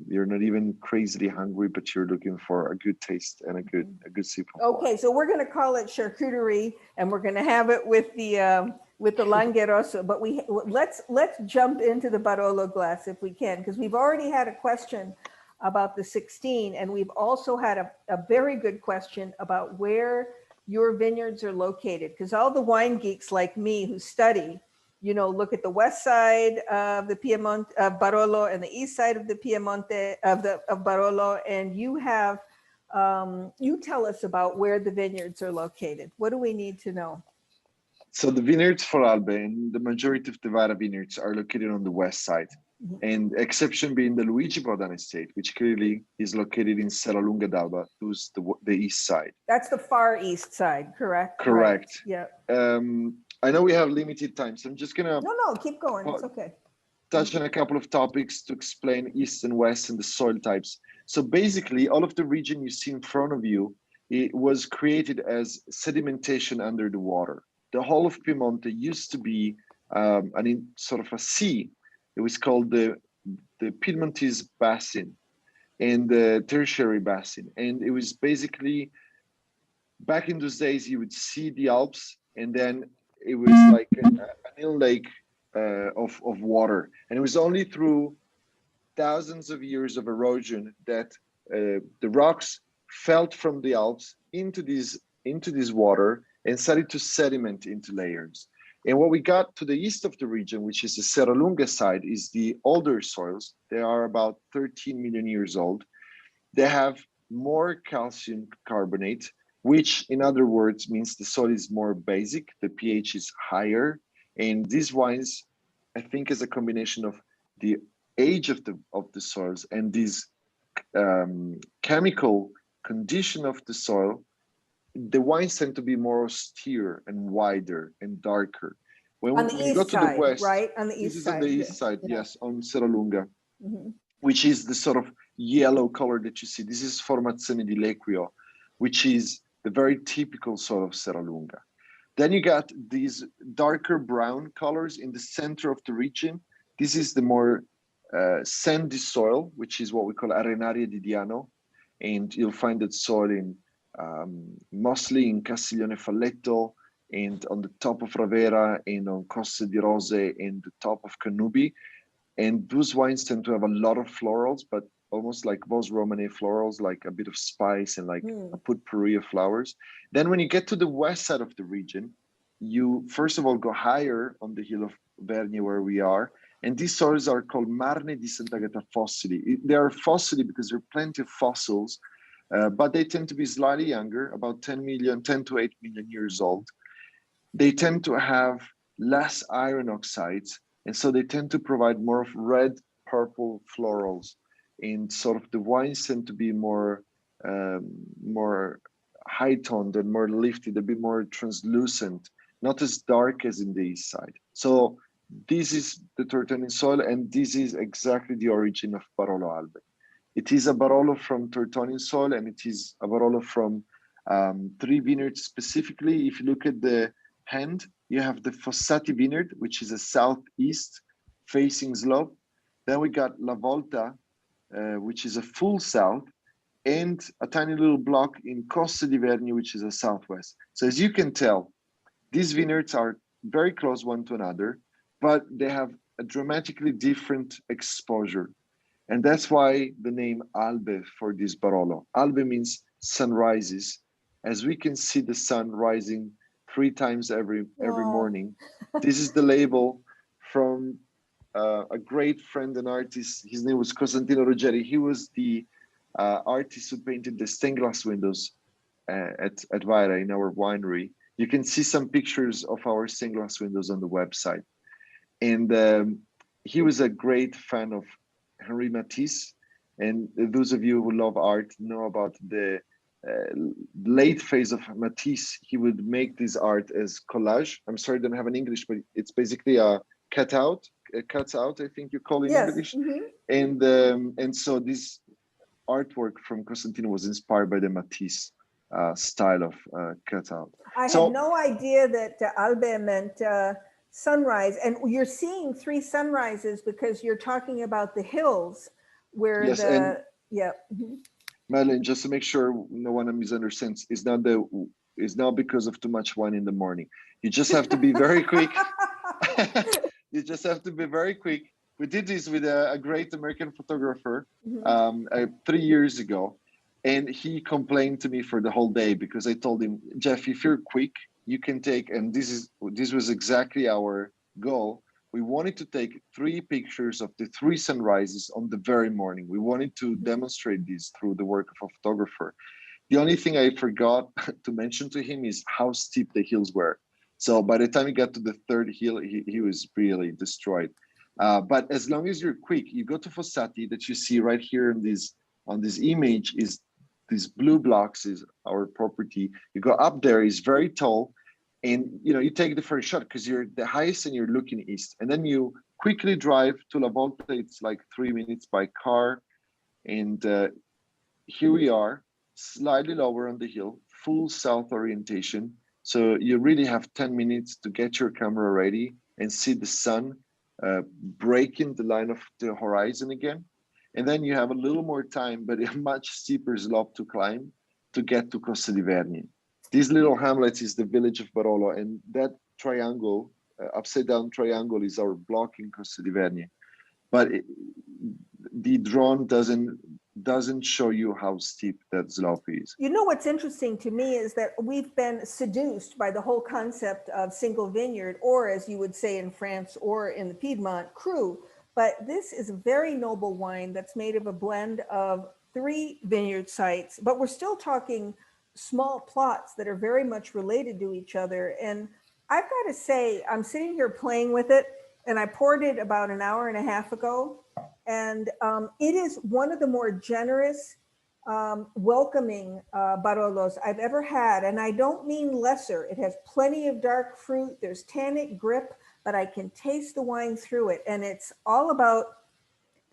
you're not even crazily hungry, but you're looking for a good taste and a good sip of wine. Okay, so we're going to call it charcuterie, and we're going to have it with the Langhe Rosso. But let's jump into the Barolo glass if we can, because we've already had a question about the 16, and we've also had a very good question about where your vineyards are located, because all the wine geeks like me who study, look at the west side of the Piemonte of Barolo and the east side of the Piemonte of Barolo, and you tell us about where the vineyards are located. What do we need to know? So the vineyards for Albe, and the majority of the Vajra vineyards, are located on the west side, and exception being the Luigi Bodan estate, which clearly is located in Serralunga d'Alba, who's the east side. That's the far east side, correct? Correct. Right. Yeah. I know we have limited time, so I'm just gonna no, keep going. It's okay. Touch on a couple of topics to explain east and west and the soil types. So basically, all of the region you see in front of you, it was created as sedimentation under the water. The whole of Piemonte used to be sort of a sea. It was called the Piedmontese basin and the tertiary basin. And it was basically, back in those days, you would see the Alps, and then it was like an inland lake of water. And it was only through thousands of years of erosion that the rocks fell from the Alps into this water and started to sediment into layers. And what we got to the east of the region, which is the Serralunga side, is the older soils. They are about 13 million years old. They have more calcium carbonate, which in other words means the soil is more basic, the pH is higher. And these wines, I think, is a combination of the age of the soils and this chemical condition of the soil. The wines tend to be more austere and wider and darker. When on the you go east to the side, west, right? On the this east is side. on the east side, Yeah. yes, on Serralunga, Mhm. which is the sort of yellow color that you see. This is Formazione di Lequio, which is the very typical soil of Serralunga. Then you got these darker brown colors in the center of the region. This is the more sandy soil, which is what we call Arenaria di Diano. And you'll find that soil in mostly in Castiglione Falletto and on the top of Ravera and on Coste di Rose and the top of Canubi. And those wines tend to have a lot of florals, but almost like Vos Romane florals, like a bit of spice and like a potpourri of flowers. Then when you get to the west side of the region, you first of all go higher on the hill of Vergne where we are. And these soils are called Marne di Sant'Agata fossili. They are fossili because there are plenty of fossils, but they tend to be slightly younger, about 10 to 8 million years old. They tend to have less iron oxides, and so they tend to provide more of red, purple florals. And sort of the wines tend to be more high-toned and more lifted, a bit more translucent, not as dark as in the east side. So this is the Tortonian soil, and this is exactly the origin of Barolo Albe. It is a Barolo from Tortonian soil, and it is a Barolo from 3 vineyards specifically. If you look at the hand, you have the Fossati vineyard, which is a southeast facing slope. Then we got La Volta, which is a full south, and a tiny little block in Costa di Vergne, which is a southwest. So as you can tell, these vineyards are very close one to another, but they have a dramatically different exposure. And that's why the name Albe for this Barolo. Albe means sunrises. As we can see the sun rising 3 times every morning. This is the label from a great friend and artist. His name was Costantino Ruggeri. He was the artist who painted the stained glass windows at Vajra in our winery. You can see some pictures of our stained glass windows on the website. And he was a great fan of Henri Matisse. And those of you who love art know about the late phase of Matisse. He would make this art as collage. I'm sorry, I don't have an English, but it's basically a cutout, I think you call it in English. And so this artwork from Costantino was inspired by the Matisse style of cutout. I had no idea that Albe meant sunrise. And you're seeing 3 sunrises because you're talking about the hills where Madeline, just to make sure no one misunderstands, it's not because of too much wine in the morning. You just have to be very quick. You just have to be very quick. We did this with a great American photographer 3 years ago, and he complained to me for the whole day because I told him, Jeff, if you're quick, you can take, and this was exactly our goal. We wanted to take 3 pictures of the 3 sunrises on the very morning. We wanted to demonstrate this through the work of a photographer. The only thing I forgot to mention to him is how steep the hills were. So by the time he got to the 3rd hill, he was really destroyed. But as long as you're quick, you go to Fossati that you see right here on this image is these blue blocks is our property. You go up there, it's very tall. And you take the first shot because you're the highest and you're looking east. And then you quickly drive to La Volta. It's like 3 minutes by car. And here we are, slightly lower on the hill, full south orientation. So you really have 10 minutes to get your camera ready and see the sun breaking the line of the horizon again. And then you have a little more time, but a much steeper slope to climb to get to Costa di Vergne. This little hamlet is the village of Barolo, and that triangle, upside down triangle, is our block in Costa di Vergne. But the drone doesn't show you how steep that slope is. You know what's interesting to me is that we've been seduced by the whole concept of single vineyard, or as you would say in France or in the Piedmont, cru. But this is a very noble wine that's made of a blend of 3 vineyard sites, but we're still talking small plots that are very much related to each other. And I've got to say, I'm sitting here playing with it, and I poured it about an hour and a half ago. And it is one of the more generous, welcoming Barolos I've ever had. And I don't mean lesser. It has plenty of dark fruit. There's tannic grip, but I can taste the wine through it. And it's all about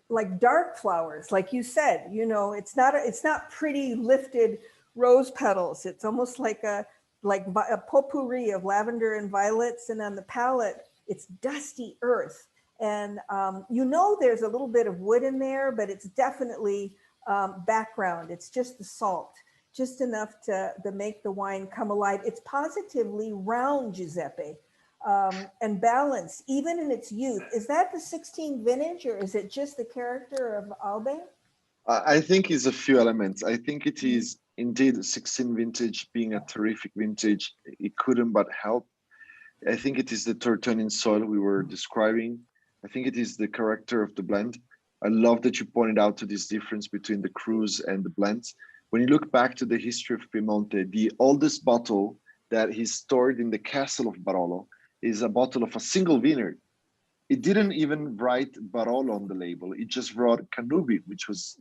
like dark flowers, like you said. You know, it's not pretty lifted rose petals. It's almost like a potpourri of lavender and violets. And on the palate, it's dusty earth. And you know, there's a little bit of wood in there, but it's definitely background. It's just the salt, just enough to make the wine come alive. It's positively round, Giuseppe, and balanced, even in its youth. Is that the 16 vintage, or is it just the character of Albe? I think it's a few elements. I think it is indeed 16 vintage being a terrific vintage. It couldn't but help. I think it is the Tortonian soil we were describing. I think it is the character of the blend. I love that you pointed out to this difference between the crus and the blends. When you look back to the history of Piemonte, the oldest bottle that is stored in the castle of Barolo is a bottle of a single vineyard. It didn't even write Barolo on the label. It just wrote Canubi, which was,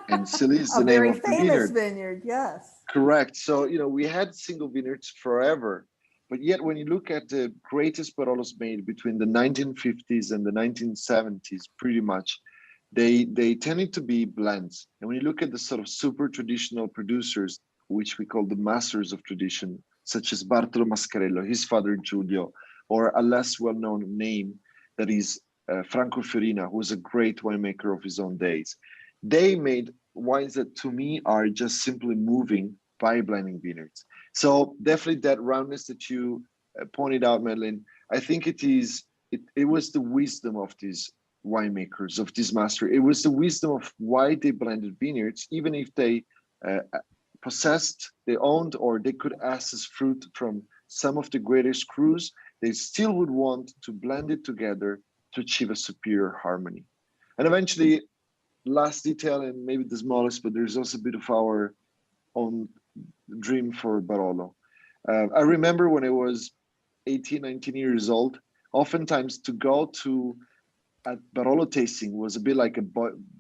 and still is the name of the vineyard. A very famous vineyard, yes. Correct. So, you know, we had single vineyards forever. But yet, when you look at the greatest Barolos made between the 1950s and the 1970s, pretty much, they tended to be blends. And when you look at the sort of super traditional producers, which we call the masters of tradition, such as Bartolo Mascarello, his father Giulio, or a less well-known name that is Franco Fiorina, who was a great winemaker of his own days, they made wines that to me are just simply moving by blending vineyards. So definitely that roundness that you pointed out, Madeline, I think it was the wisdom of these winemakers, of this master. It was the wisdom of why they blended vineyards, even if they they owned, or they could access fruit from some of the greatest crus, they still would want to blend it together to achieve a superior harmony. And eventually, last detail, and maybe the smallest, but there's also a bit of our own dream for Barolo. I remember when I was 18, 19 years old, oftentimes to go to a Barolo tasting was a bit like a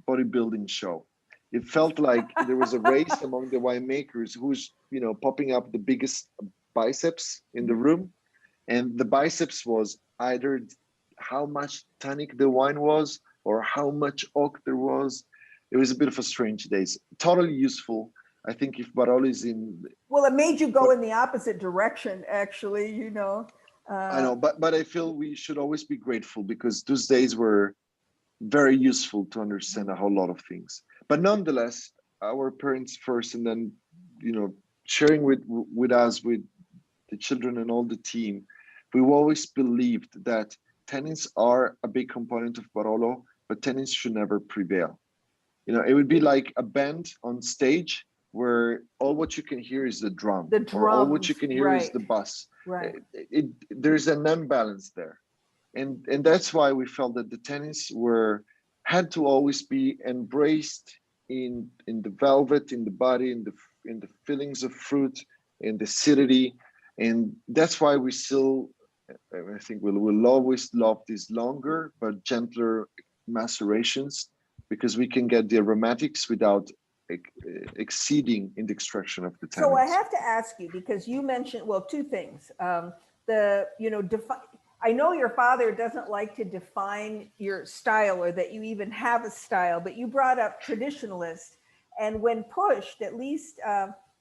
bodybuilding show. It felt like there was a race among the winemakers who's, you know, popping up the biggest biceps in the room. And the biceps was either how much tannic the wine was or how much oak there was. It was a bit of a strange days. Totally useful. I think if Barolo is in... Well, it made you go in the opposite direction, actually, you know. I know, but I feel we should always be grateful, because those days were very useful to understand a whole lot of things. But nonetheless, our parents first, and then, you know, sharing with us, with the children and all the team, we always believed that tannins are a big component of Barolo, but tannins should never prevail. You know, it would be like a band on stage where all what you can hear is the drum, or all what you can hear is the bass. Right. There's an imbalance there, and that's why we felt that the tannins had to always be embraced in the velvet, in the body, in the fillings of fruit, in the acidity, and that's why we still, I think we'll always love these longer but gentler macerations, because we can get the aromatics without exceeding in the extraction of the tannins. So I have to ask you, because you mentioned, well, two things. I know your father doesn't like to define your style, or that you even have a style, but you brought up traditionalist. And when pushed, at least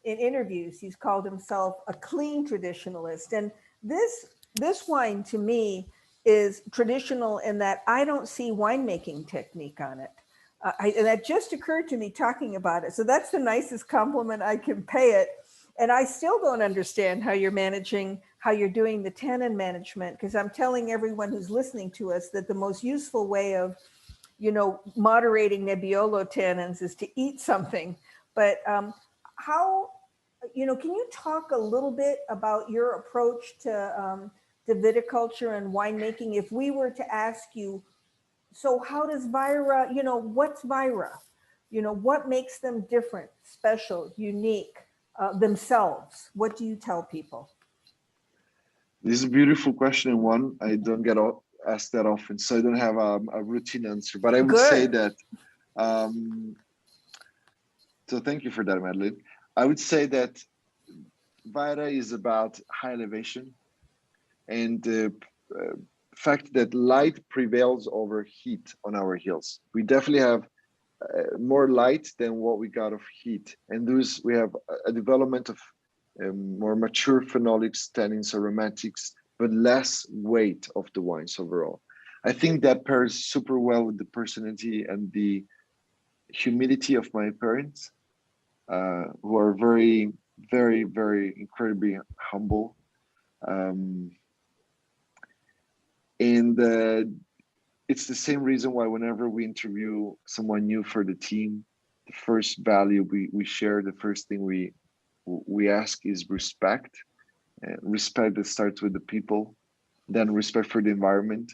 in interviews, he's called himself a clean traditionalist. And this wine to me is traditional in that I don't see winemaking technique on it. And that just occurred to me talking about it. So that's the nicest compliment I can pay it. And I still don't understand how you're doing the tannin management, because I'm telling everyone who's listening to us that the most useful way of moderating Nebbiolo tannins is to eat something. But how, can you talk a little bit about your approach to viticulture and winemaking? If we were to ask you, so how does Vajra, what's Vajra? What makes them different, special, unique, themselves? What do you tell people? This is a beautiful question, and one I don't get asked that often, so I don't have a routine answer. But I would say that, so thank you for that, Madeline. I would say that Vajra is about high elevation and the fact that light prevails over heat on our hills. We definitely have more light than what we got of heat, and thus we have a development of more mature phenolics, tannins, aromatics, but less weight of the wines overall. I think that pairs super well with the personality and the humility of my parents, who are very, very, very incredibly humble. It's the same reason why whenever we interview someone new for the team, the first value we share, the first thing we ask is respect. Respect that starts with the people, then respect for the environment.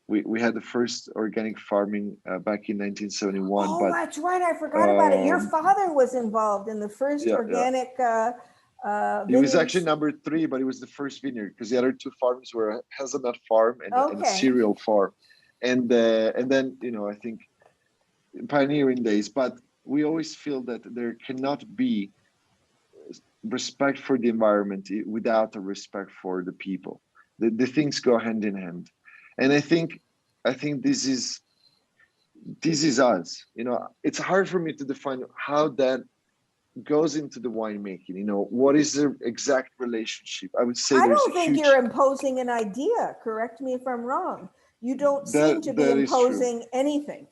We had the first organic farming back in 1971. Oh, that's right. I forgot about it. Your father was involved in the first organic He was actually number 3, but he was the first vineyard because the other 2 farms were a hazelnut farm and a cereal farm. And then, I think pioneering days, but we always feel that there cannot be respect for the environment without a respect for the people. The things go hand in hand. And I think this is us. It's hard for me to define how that goes into the winemaking. What is the exact relationship? I would say I don't think you're imposing an idea. Correct me if I'm wrong. You don't seem to be imposing anything.